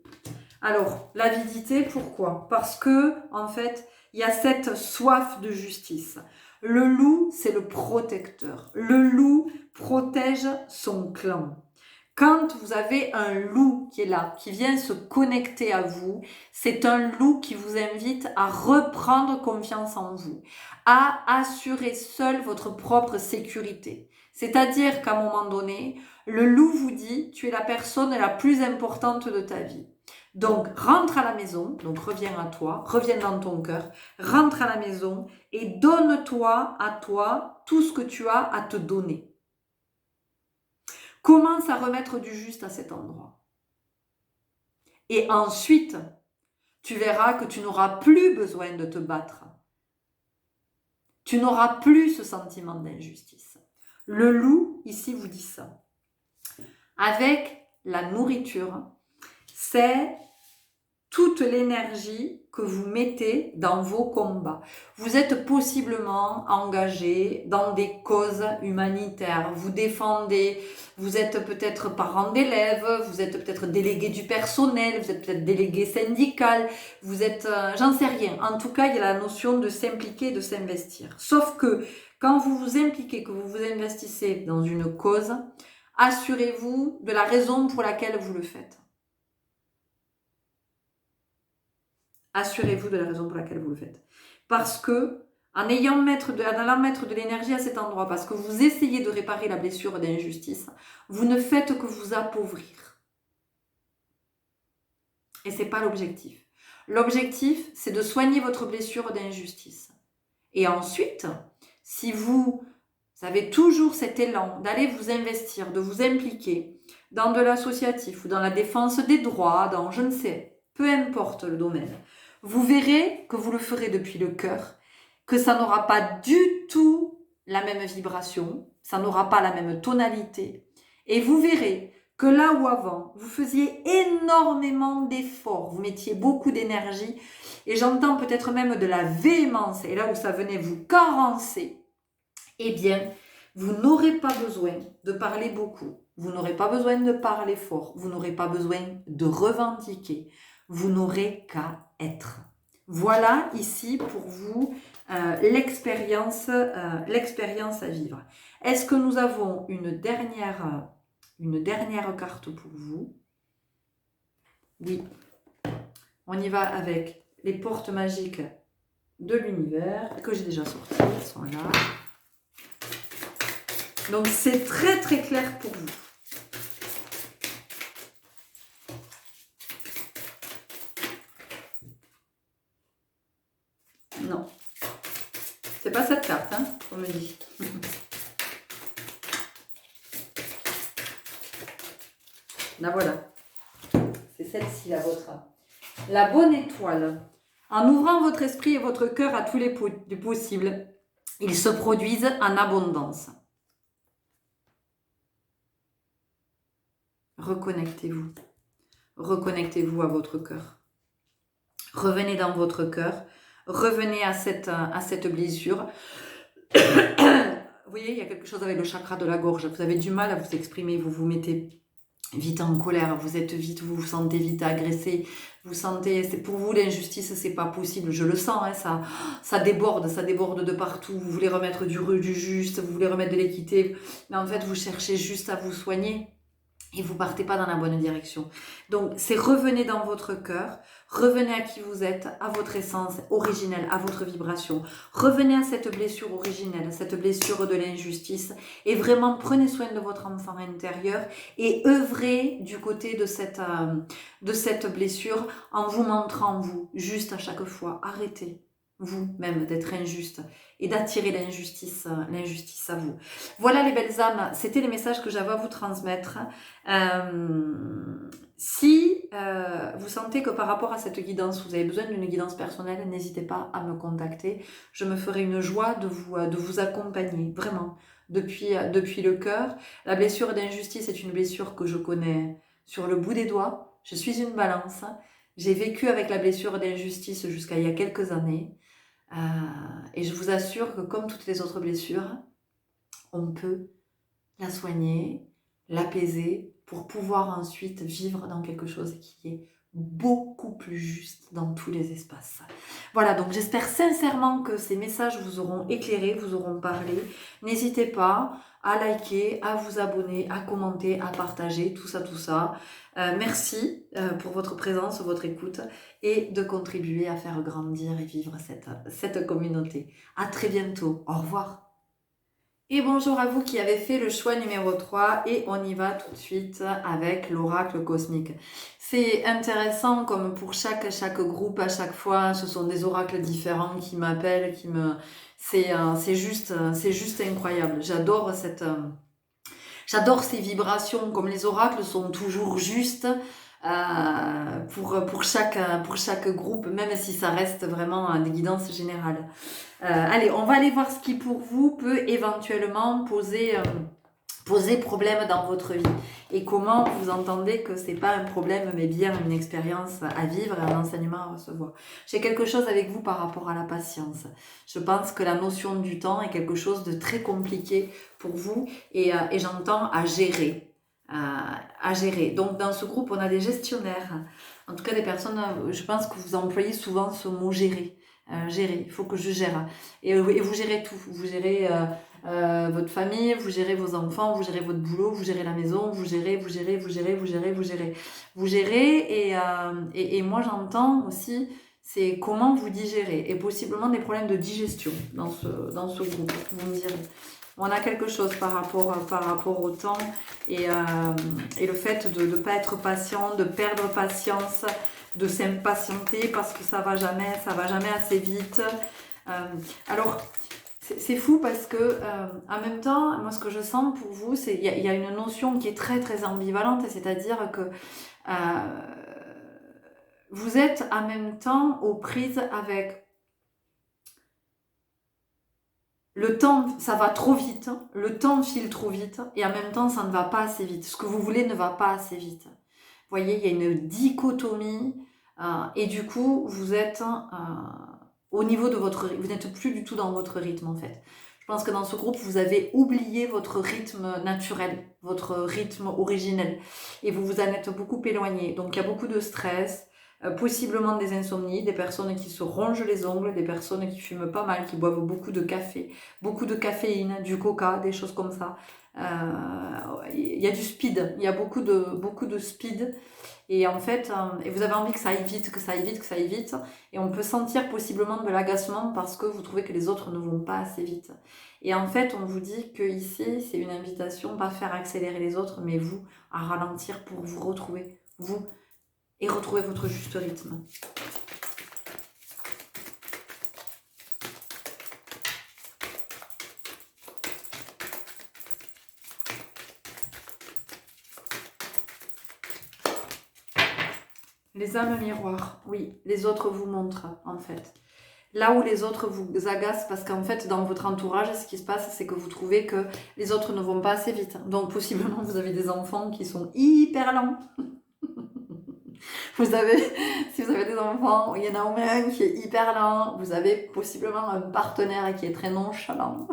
Alors, l'avidité, pourquoi? Parce que, en fait, il y a cette soif de justice. Le loup, c'est le protecteur. Le loup protège son clan. Quand vous avez un loup qui est là, qui vient se connecter à vous, c'est un loup qui vous invite à reprendre confiance en vous, à assurer seul votre propre sécurité. C'est-à-dire qu'à un moment donné, le loup vous dit, tu es la personne la plus importante de ta vie. Donc, rentre à la maison, donc reviens à toi, reviens dans ton cœur, rentre à la maison et donne-toi à toi tout ce que tu as à te donner. Commence à remettre du juste à cet endroit. Et ensuite, tu verras que tu n'auras plus besoin de te battre. Tu n'auras plus ce sentiment d'injustice. Le loup, ici, vous dit ça. Avec la nourriture, c'est toute l'énergie que vous mettez dans vos combats. Vous êtes possiblement engagé dans des causes humanitaires. Vous défendez, vous êtes peut-être parent d'élèves, vous êtes peut-être délégué du personnel, vous êtes peut-être délégué syndical, vous êtes, j'en sais rien. En tout cas, il y a la notion de s'impliquer, de s'investir. Sauf que quand vous vous impliquez, que vous vous investissez dans une cause, assurez-vous de la raison pour laquelle vous le faites. Assurez-vous de la raison pour laquelle vous le faites. Parce que, en allant mettre de l'énergie à cet endroit, parce que vous essayez de réparer la blessure d'injustice, vous ne faites que vous appauvrir. Et ce n'est pas l'objectif. L'objectif, c'est de soigner votre blessure d'injustice. Et ensuite, si vous avez toujours cet élan d'aller vous investir, de vous impliquer dans de l'associatif ou dans la défense des droits, dans je ne sais, peu importe le domaine, vous verrez que vous le ferez depuis le cœur, que ça n'aura pas du tout la même vibration, ça n'aura pas la même tonalité. Et vous verrez que là où avant, vous faisiez énormément d'efforts, vous mettiez beaucoup d'énergie, et j'entends peut-être même de la véhémence, et là où ça venait vous carencer, eh bien, vous n'aurez pas besoin de parler beaucoup, vous n'aurez pas besoin de parler fort, vous n'aurez pas besoin de revendiquer, vous n'aurez qu'à être. Voilà ici pour vous l'expérience à vivre. Est-ce que nous avons une dernière carte pour vous? Oui. On y va avec les portes magiques de l'univers que j'ai déjà sorties, elles sont là. Donc c'est très très clair pour vous. Non. C'est pas cette carte, hein, on me dit. La voilà. C'est celle-ci, la vôtre. La bonne étoile. En ouvrant votre esprit et votre cœur à tous les possibles, ils se produisent en abondance. Reconnectez-vous. Reconnectez-vous à votre cœur. Revenez dans votre cœur. Revenez à cette blessure. Vous voyez, il y a quelque chose avec le chakra de la gorge. Vous avez du mal à vous exprimer. Vous vous mettez vite en colère. Vous vous sentez vite agressé. Vous sentez, pour vous, l'injustice, c'est pas possible. Je le sens, hein, ça déborde de partout. Vous voulez remettre du juste, vous voulez remettre de l'équité. Mais en fait, vous cherchez juste à vous soigner. Et vous partez pas dans la bonne direction. Donc, c'est revenez dans votre cœur, revenez à qui vous êtes, à votre essence originelle, à votre vibration. Revenez à cette blessure originelle, cette blessure de l'injustice, et vraiment prenez soin de votre enfant intérieur et œuvrez du côté de cette blessure en vous montrant vous, juste à chaque fois. Arrêtez vous-même d'être injuste et d'attirer l'injustice à vous. Voilà les belles âmes, c'était les messages que j'avais à vous transmettre. Si vous sentez que par rapport à cette guidance, vous avez besoin d'une guidance personnelle, n'hésitez pas à me contacter. Je me ferai une joie de vous accompagner, vraiment, depuis le cœur. La blessure d'injustice est une blessure que je connais sur le bout des doigts. Je suis une balance. J'ai vécu avec la blessure d'injustice jusqu'à il y a quelques années. Et je vous assure que comme toutes les autres blessures, on peut la soigner, l'apaiser pour pouvoir ensuite vivre dans quelque chose qui est beaucoup plus juste dans tous les espaces. Voilà, donc j'espère sincèrement que ces messages vous auront éclairé, vous auront parlé. N'hésitez pas à liker, à vous abonner, à commenter, à partager, tout ça, tout ça. Merci pour votre présence, votre écoute et de contribuer à faire grandir et vivre cette communauté. À très bientôt. Au revoir. Et bonjour à vous qui avez fait le choix numéro 3 et on y va tout de suite avec l'oracle cosmique. C'est intéressant comme pour chaque groupe à chaque fois, ce sont des oracles différents qui m'appellent, c'est juste incroyable. J'adore ces vibrations, comme les oracles sont toujours justes pour chaque groupe, même si ça reste vraiment des guidances générales. Allez, on va aller voir ce qui pour vous peut éventuellement poser problème dans votre vie et comment vous entendez que c'est pas un problème mais bien une expérience à vivre et un enseignement à recevoir. J'ai quelque chose avec vous par rapport à la patience. Je pense que la notion du temps est quelque chose de très compliqué pour vous et j'entends à gérer. À gérer. Donc dans ce groupe, on a des gestionnaires, en tout cas des personnes, je pense que vous employez souvent ce mot gérer. Gérer, il faut que je gère. Et vous gérez tout. Vous gérez votre famille, vous gérez vos enfants, vous gérez votre boulot, vous gérez la maison, vous gérez. Vous gérez et moi j'entends aussi, c'est comment vous digérez et possiblement des problèmes de digestion dans ce groupe, vous me direz. On a quelque chose par rapport au temps et le fait de ne pas être patient, de perdre patience, de s'impatienter parce que ça va jamais assez vite. Alors, c'est fou parce que en même temps, moi ce que je sens pour vous, c'est il y a une notion qui est très très ambivalente, c'est-à-dire que vous êtes en même temps aux prises avec le temps, ça va trop vite, le temps file trop vite et en même temps ça ne va pas assez vite. Ce que vous voulez ne va pas assez vite. Vous voyez, il y a une dichotomie et du coup vous êtes au niveau de vous n'êtes plus du tout dans votre rythme en fait. Je pense que dans ce groupe, vous avez oublié votre rythme naturel, votre rythme originel et vous vous en êtes beaucoup éloigné. Donc il y a beaucoup de stress, possiblement des insomnies, des personnes qui se rongent les ongles, des personnes qui fument pas mal, qui boivent beaucoup de café, beaucoup de caféine, du coca, des choses comme ça. Il y a du speed, il y a beaucoup de speed. Et en fait, et vous avez envie que ça aille vite, que ça aille vite, que ça aille vite. Et on peut sentir possiblement de l'agacement parce que vous trouvez que les autres ne vont pas assez vite. Et en fait, on vous dit que ici, c'est une invitation, pas faire accélérer les autres, mais vous, à ralentir pour vous retrouver, vous, et retrouver votre juste rythme. Les âmes miroirs, oui, les autres vous montrent, en fait. Là où les autres vous agacent, parce qu'en fait, dans votre entourage, ce qui se passe, c'est que vous trouvez que les autres ne vont pas assez vite. Donc, possiblement, vous avez des enfants qui sont hyper lents. Si vous avez des enfants, il y en a au moins un qui est hyper lent. Vous avez possiblement un partenaire qui est très nonchalant.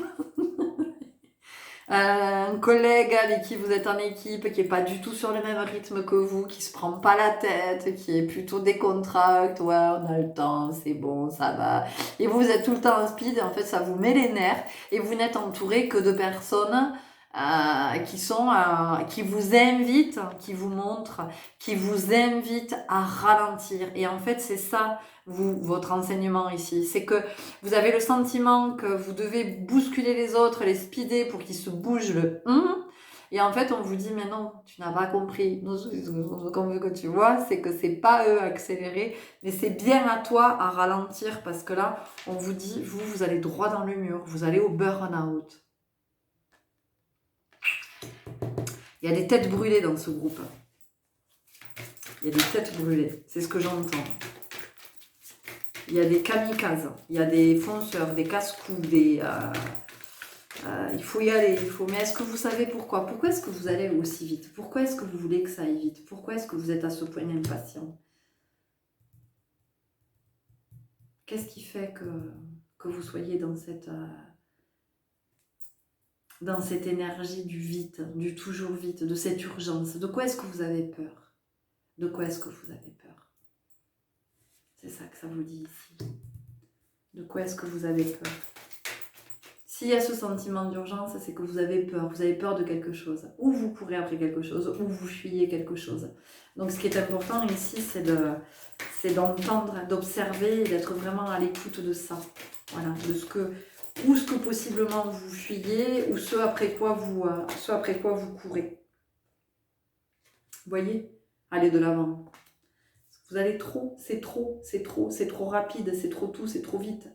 Un collègue avec qui vous êtes en équipe, qui est pas du tout sur le même rythme que vous, qui se prend pas la tête, qui est plutôt décontracté, ouais, on a le temps, c'est bon, ça va. Et vous êtes tout le temps en speed, et en fait, ça vous met les nerfs, et vous n'êtes entouré que de personnes qui vous invitent, qui vous montrent, qui vous invitent à ralentir. Et en fait, c'est ça, votre enseignement ici. C'est que vous avez le sentiment que vous devez bousculer les autres, les speeder pour qu'ils se bougent le et en fait, on vous dit, mais non, tu n'as pas compris. Nous, ce qu'on veut que tu vois, c'est que c'est pas eux à accélérer, mais c'est bien à toi à ralentir parce que là, on vous dit, vous allez droit dans le mur, vous allez au burn-out. Il y a des têtes brûlées dans ce groupe. Il y a des têtes brûlées, c'est ce que j'entends. Il y a des kamikazes, il y a des fonceurs, des casse-cou, il faut y aller, mais est-ce que vous savez pourquoi? Pourquoi est-ce que vous allez aussi vite? Pourquoi est-ce que vous voulez que ça aille vite? Pourquoi est-ce que vous êtes à ce point impatient? Qu'est-ce qui fait que que vous soyez dans cette énergie du vite, du toujours vite, de cette urgence. De quoi est-ce que vous avez peur? De quoi est-ce que vous avez peur? C'est ça que ça vous dit ici. De quoi est-ce que vous avez peur? S'il y a ce sentiment d'urgence, c'est que vous avez peur de quelque chose. Ou vous courez après quelque chose, ou vous fuyez quelque chose. Donc ce qui est important ici, c'est d'entendre, d'observer, d'être vraiment à l'écoute de ça. Voilà, de ce que possiblement vous fuyez, ou ce après quoi vous courez. Vous voyez? Allez de l'avant. Vous allez trop, c'est trop rapide, c'est trop tout, c'est trop vite.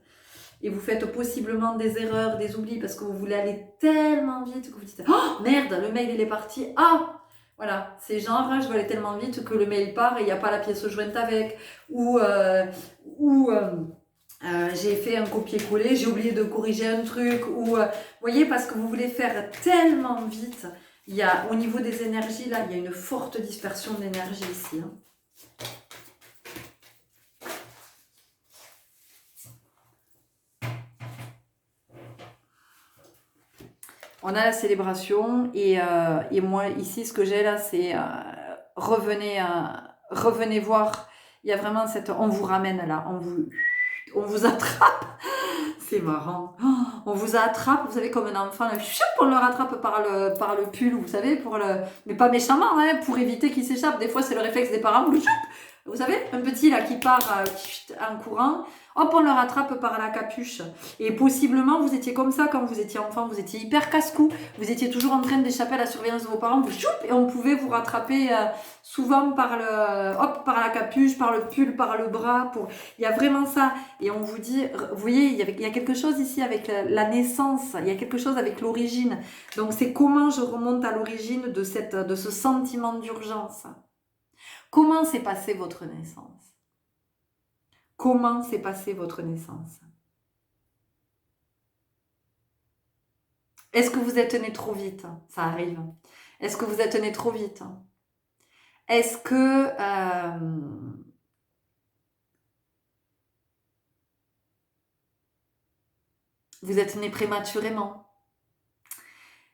Et vous faites possiblement des erreurs, des oublis, parce que vous voulez aller tellement vite que vous dites « Oh merde, le mail il est parti, ah !» Voilà, c'est genre, je veux aller tellement vite que le mail part et il n'y a pas la pièce jointe avec. Ou j'ai fait un copier-coller, j'ai oublié de corriger un truc. Ou, vous voyez, parce que vous voulez faire tellement vite. Au niveau des énergies, là, il y a une forte dispersion d'énergie ici. Hein. On a la célébration et moi ici ce que j'ai là c'est revenez voir, il y a vraiment on vous ramène là, on vous attrape, c'est marrant, on vous attrape, vous savez comme un enfant, là, on le rattrape par le pull, vous savez, mais pas méchamment, hein, pour éviter qu'il s'échappe, des fois c'est le réflexe des parents, vous savez, un petit là qui part en courant, hop, on le rattrape par la capuche. Et possiblement, vous étiez comme ça quand vous étiez enfant, vous étiez hyper casse-cou, vous étiez toujours en train d'échapper à la surveillance de vos parents, et on pouvait vous rattraper souvent par la capuche, par le pull, par le bras. Il y a vraiment ça. Et on vous dit, vous voyez, il y a quelque chose ici avec la naissance, il y a quelque chose avec l'origine. Donc c'est comment je remonte à l'origine de ce sentiment d'urgence. Comment s'est passée votre naissance? Comment s'est passée votre naissance? Est-ce que vous êtes né trop vite? Ça arrive. Est-ce que vous êtes né trop vite? Est-ce que vous êtes né prématurément?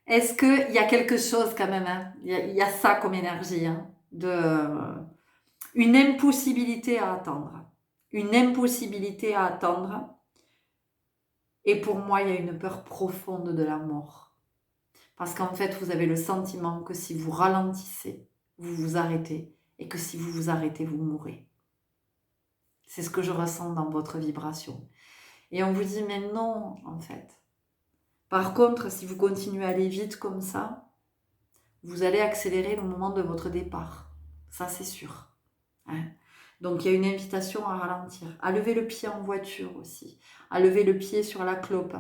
Est-ce qu'il y a quelque chose quand même, hein? Il y a ça comme énergie, hein, une impossibilité à attendre. Une impossibilité à attendre. Et pour moi, il y a une peur profonde de la mort. Parce qu'en fait, vous avez le sentiment que si vous ralentissez, vous vous arrêtez. Et que si vous vous arrêtez, vous mourrez. C'est ce que je ressens dans votre vibration. Et on vous dit, mais non, en fait. Par contre, si vous continuez à aller vite comme ça, vous allez accélérer le moment de votre départ. Ça, c'est sûr. Hein? Donc, il y a une invitation à ralentir, à lever le pied en voiture aussi, à lever le pied sur la clope,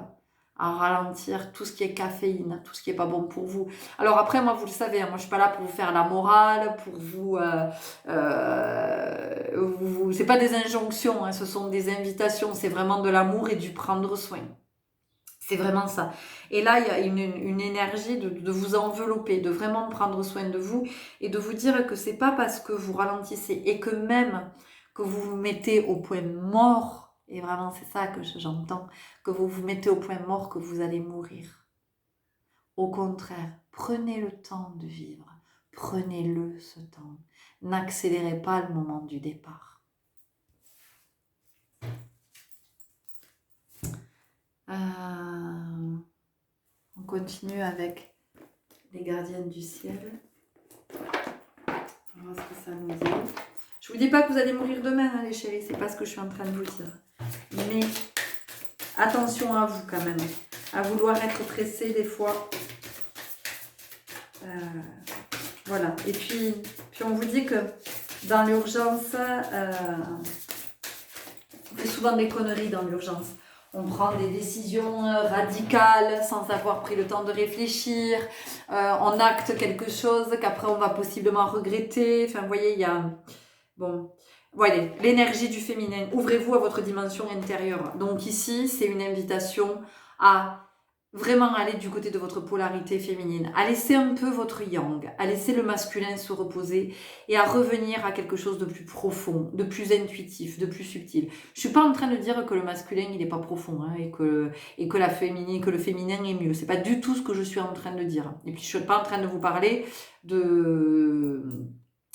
à ralentir tout ce qui est caféine, tout ce qui n'est pas bon pour vous. Alors après, moi, vous le savez, moi, je ne suis pas là pour vous faire la morale, pour vous... c'est pas des injonctions, hein, ce sont des invitations, c'est vraiment de l'amour et du prendre soin. C'est vraiment ça. Et là, il y a une énergie de vous envelopper, de vraiment prendre soin de vous et de vous dire que c'est pas parce que vous ralentissez et que même que vous vous mettez au point mort, et vraiment c'est ça que j'entends, que vous vous mettez au point mort que vous allez mourir. Au contraire, prenez le temps de vivre, prenez-le ce temps. N'accélérez pas le moment du départ. On continue avec les gardiennes du ciel. On va voir ce que ça nous dit. Je vous dis pas que vous allez mourir demain, hein, les chéris, c'est pas ce que je suis en train de vous dire. Mais attention à vous quand même, à vouloir être pressé des fois. Voilà. Et puis on vous dit que dans l'urgence, on fait souvent des conneries dans l'urgence. On prend des décisions radicales sans avoir pris le temps de réfléchir. On acte quelque chose qu'après on va possiblement regretter. Enfin, vous voyez, il y a... Bon, voilà, l'énergie du féminin. Ouvrez-vous à votre dimension intérieure. Donc ici, c'est une invitation à vraiment aller du côté de votre polarité féminine, à laisser un peu votre yang, à laisser le masculin se reposer et à revenir à quelque chose de plus profond, de plus intuitif, de plus subtil. Je suis pas en train de dire que le masculin il est pas profond hein, et que le féminin est mieux. C'est pas du tout ce que je suis en train de dire. Et puis je suis pas en train de vous parler de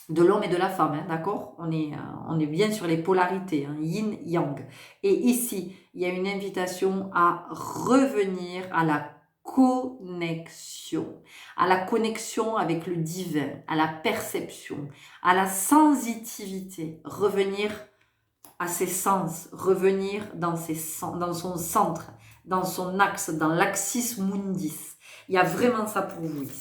l'homme et de la femme, hein, d'accord, on est bien sur les polarités, hein, yin-yang. Et ici, il y a une invitation à revenir à la connexion avec le divin, à la perception, à la sensitivité, revenir à ses sens, revenir dans son centre, dans son axe, dans l'axis mundis. Il y a vraiment ça pour vous ici.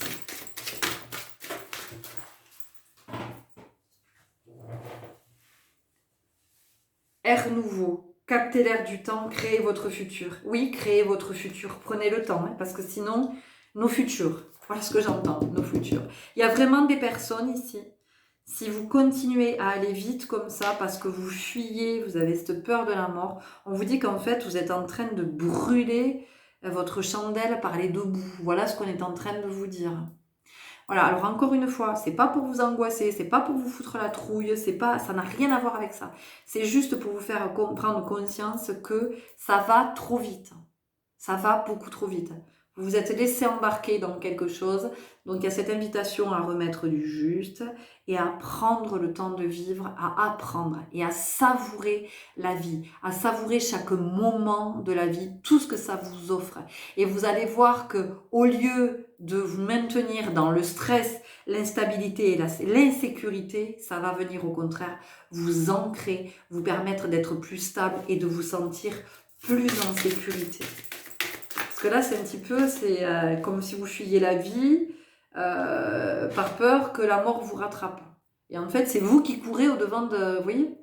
Air nouveau, captez l'air du temps, créez votre futur. Oui, créez votre futur, prenez le temps, hein, parce que sinon, nos futurs, voilà ce que j'entends, nos futurs. Il y a vraiment des personnes ici, si vous continuez à aller vite comme ça, parce que vous fuyez, vous avez cette peur de la mort, on vous dit qu'en fait, vous êtes en train de brûler votre chandelle par les deux bouts. Voilà ce qu'on est en train de vous dire. Voilà, alors encore une fois, c'est pas pour vous angoisser, c'est pas pour vous foutre la trouille, ça n'a rien à voir avec ça. C'est juste pour vous faire prendre conscience que ça va trop vite. Ça va beaucoup trop vite. Vous vous êtes laissé embarquer dans quelque chose, donc il y a cette invitation à remettre du juste et à prendre le temps de vivre, à apprendre et à savourer la vie, à savourer chaque moment de la vie, tout ce que ça vous offre. Et vous allez voir que au lieu de vous maintenir dans le stress, l'instabilité et l'insécurité, ça va venir au contraire vous ancrer, vous permettre d'être plus stable et de vous sentir plus en sécurité. Parce que là, c'est un petit peu, c'est comme si vous fuyiez la vie par peur que la mort vous rattrape. Et en fait, c'est vous qui courez au-devant de... Vous voyez ?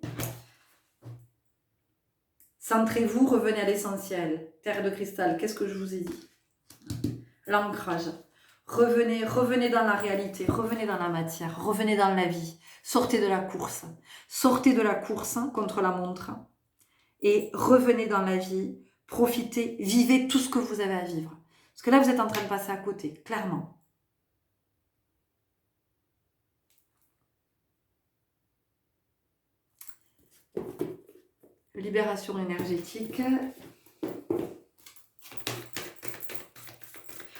Centrez-vous, revenez à l'essentiel. Terre de cristal, qu'est-ce que je vous ai dit ? L'ancrage. Revenez dans la réalité, revenez dans la matière, revenez dans la vie. Sortez de la course. Sortez de la course contre la montre. Et revenez dans la vie. Profitez, vivez tout ce que vous avez à vivre. Parce que là, vous êtes en train de passer à côté, clairement. Libération énergétique.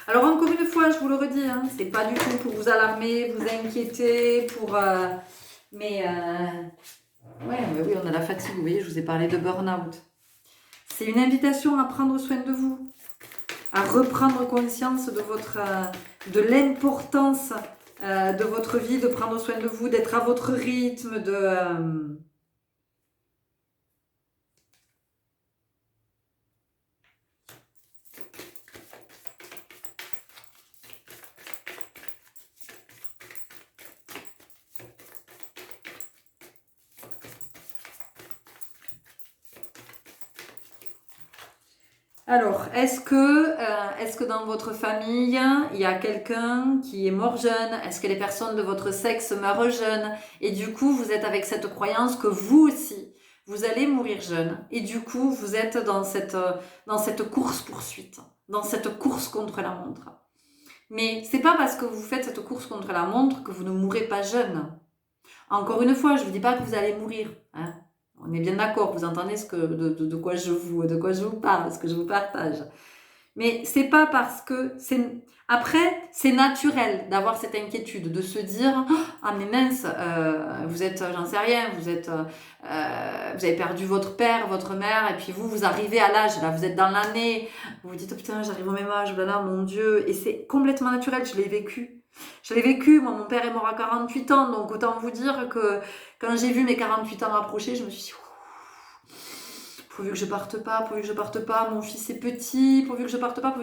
Alors encore une fois, je vous le redis, hein, c'est pas du tout pour vous alarmer, vous inquiéter, mais oui, on a la fatigue, vous voyez, je vous ai parlé de burn-out. C'est une invitation à prendre soin de vous, à reprendre conscience de l'importance de votre vie, de prendre soin de vous, d'être à votre rythme, Alors, est-ce que dans votre famille, il y a quelqu'un qui est mort jeune? Est-ce que les personnes de votre sexe meurent jeunes? Et du coup, vous êtes avec cette croyance que vous aussi, vous allez mourir jeune. Et du coup, vous êtes dans cette course-poursuite, dans cette course contre la montre. Mais c'est pas parce que vous faites cette course contre la montre que vous ne mourrez pas jeune. Encore une fois, je ne vous dis pas que vous allez mourir, hein. On est bien d'accord, vous entendez de quoi je vous parle, ce que je vous partage. Mais c'est pas parce que après, c'est naturel d'avoir cette inquiétude, de se dire ah mais mince, vous êtes, j'en sais rien, vous avez perdu votre père, votre mère, et puis vous arrivez à l'âge, là, vous êtes dans l'année, vous vous dites oh putain, j'arrive au même âge, voilà, mon Dieu, et c'est complètement naturel, je l'ai vécu. Je l'ai vécu, moi mon père est mort à 48 ans, donc autant vous dire que quand j'ai vu mes 48 ans approcher, je me suis dit pourvu que je parte pas, mon fils est petit, pourvu que je parte pas.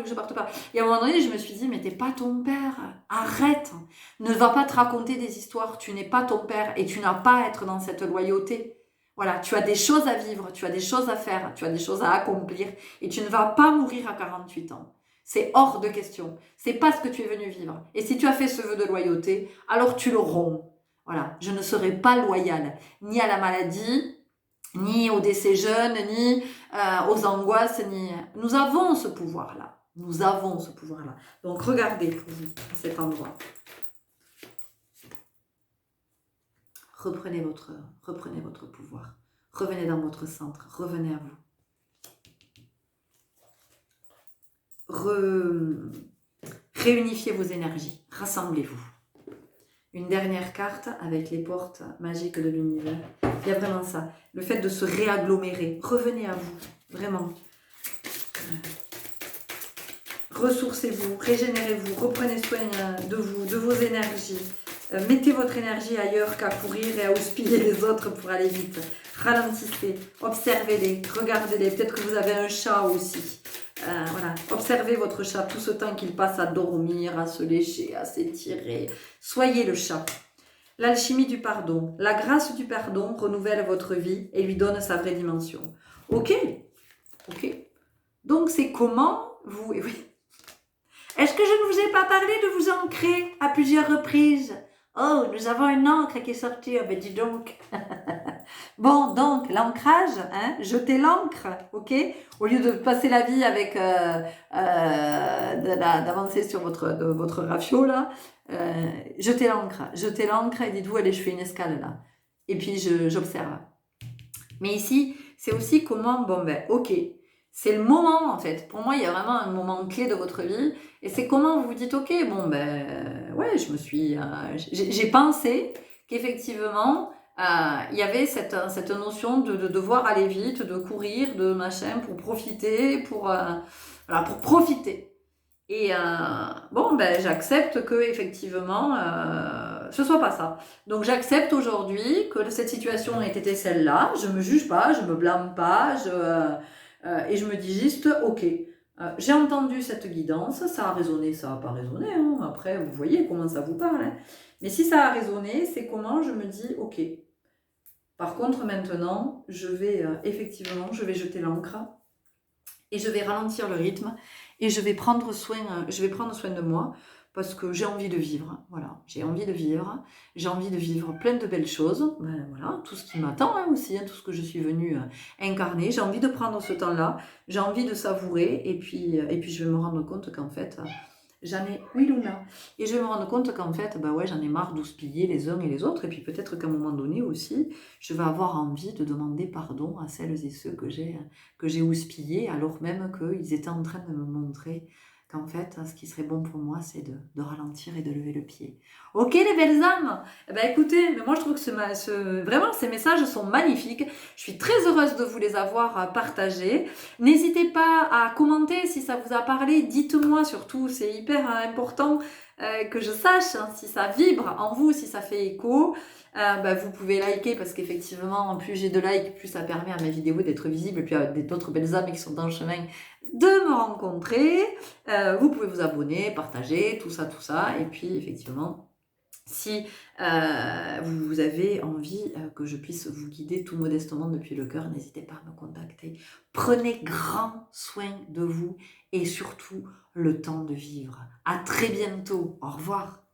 Et à un moment donné, je me suis dit, mais t'es pas ton père, arrête, ne va pas te raconter des histoires, tu n'es pas ton père et tu n'as pas à être dans cette loyauté. Voilà, tu as des choses à vivre, tu as des choses à faire, tu as des choses à accomplir et tu ne vas pas mourir à 48 ans. C'est hors de question. C'est pas ce que tu es venu vivre. Et si tu as fait ce vœu de loyauté, alors tu le romps. Voilà, je ne serai pas loyale, ni à la maladie, ni au décès jeune, ni aux angoisses, ni... Nous avons ce pouvoir-là. Nous avons ce pouvoir-là. Donc regardez pour vous, à cet endroit. Reprenez votre pouvoir. Revenez dans votre centre. Revenez à vous. Réunifiez vos énergies. Rassemblez-vous. Une dernière carte avec les portes magiques de l'univers. Il y a vraiment ça. Le fait de se réagglomérer. Revenez à vous. Vraiment. Ressourcez-vous. Régénérez-vous. Reprenez soin de vous, de vos énergies. Mettez votre énergie ailleurs qu'à courir et à houspiller les autres pour aller vite. Ralentissez. Observez-les. Regardez-les. Peut-être que vous avez un chat aussi. Voilà, observez votre chat tout ce temps qu'il passe à dormir, à se lécher, à s'étirer. Soyez le chat. L'alchimie du pardon. La grâce du pardon renouvelle votre vie et lui donne sa vraie dimension. Ok. Donc c'est comment vous... Est-ce que je ne vous ai pas parlé de vous ancrer à plusieurs reprises? Oh, nous avons une encre qui est sortie, ben dis donc. Bon, donc, l'ancrage, hein, jetez l'encre, ok? Au lieu de passer la vie avec, d'avancer sur votre rafio, là, jetez l'encre et dites-vous, allez, je fais une escale, là. Et puis, j'observe. Mais ici, c'est aussi comment, bon, ben, ok, c'est le moment, en fait. Pour moi, il y a vraiment un moment clé de votre vie. Et c'est comment vous vous dites, ok, bon, ben, ouais, j'ai pensé qu'effectivement, il y avait cette notion de devoir aller vite, de courir, de machin, pour profiter, voilà, pour profiter. Et bon, ben, j'accepte que effectivement, ce soit pas ça. Donc j'accepte aujourd'hui que cette situation ait été celle-là. Je me juge pas, je me blâme pas, et je me dis juste, ok, j'ai entendu cette guidance, ça a résonné, ça a pas résonné. Hein. Après, vous voyez comment ça vous parle. Hein. Mais si ça a résonné, c'est comment je me dis, ok. Par contre, maintenant, effectivement, je vais jeter l'encre et je vais ralentir le rythme et je vais prendre soin de moi parce que j'ai envie de vivre. Voilà, j'ai envie de vivre plein de belles choses. Ben, voilà, tout ce qui m'attend hein, aussi, hein, tout ce que je suis venue incarner. J'ai envie de prendre ce temps-là, j'ai envie de savourer et puis je vais me rendre compte qu'en fait, oui Luna, et je vais me rendre compte qu'en fait, bah ouais, j'en ai marre d'houspiller les uns et les autres et puis peut-être qu'à un moment donné aussi, je vais avoir envie de demander pardon à celles et ceux que j'ai houspillés alors même qu'ils étaient en train de me montrer qu'en fait, ce qui serait bon pour moi, c'est de ralentir et de lever le pied. Ok les belles âmes. Eh ben, écoutez, mais moi je trouve que vraiment ces messages sont magnifiques. Je suis très heureuse de vous les avoir partagés. N'hésitez pas à commenter si ça vous a parlé. Dites-moi surtout, c'est hyper important que je sache hein, si ça vibre en vous, si ça fait écho. Vous pouvez liker parce qu'effectivement, plus j'ai de likes, plus ça permet à ma vidéo d'être visible et puis à d'autres belles âmes qui sont dans le chemin de me rencontrer. Vous pouvez vous abonner, partager, tout ça. Et puis, effectivement, si vous avez envie que je puisse vous guider tout modestement depuis le cœur, n'hésitez pas à me contacter. Prenez grand soin de vous et surtout le temps de vivre. À très bientôt. Au revoir.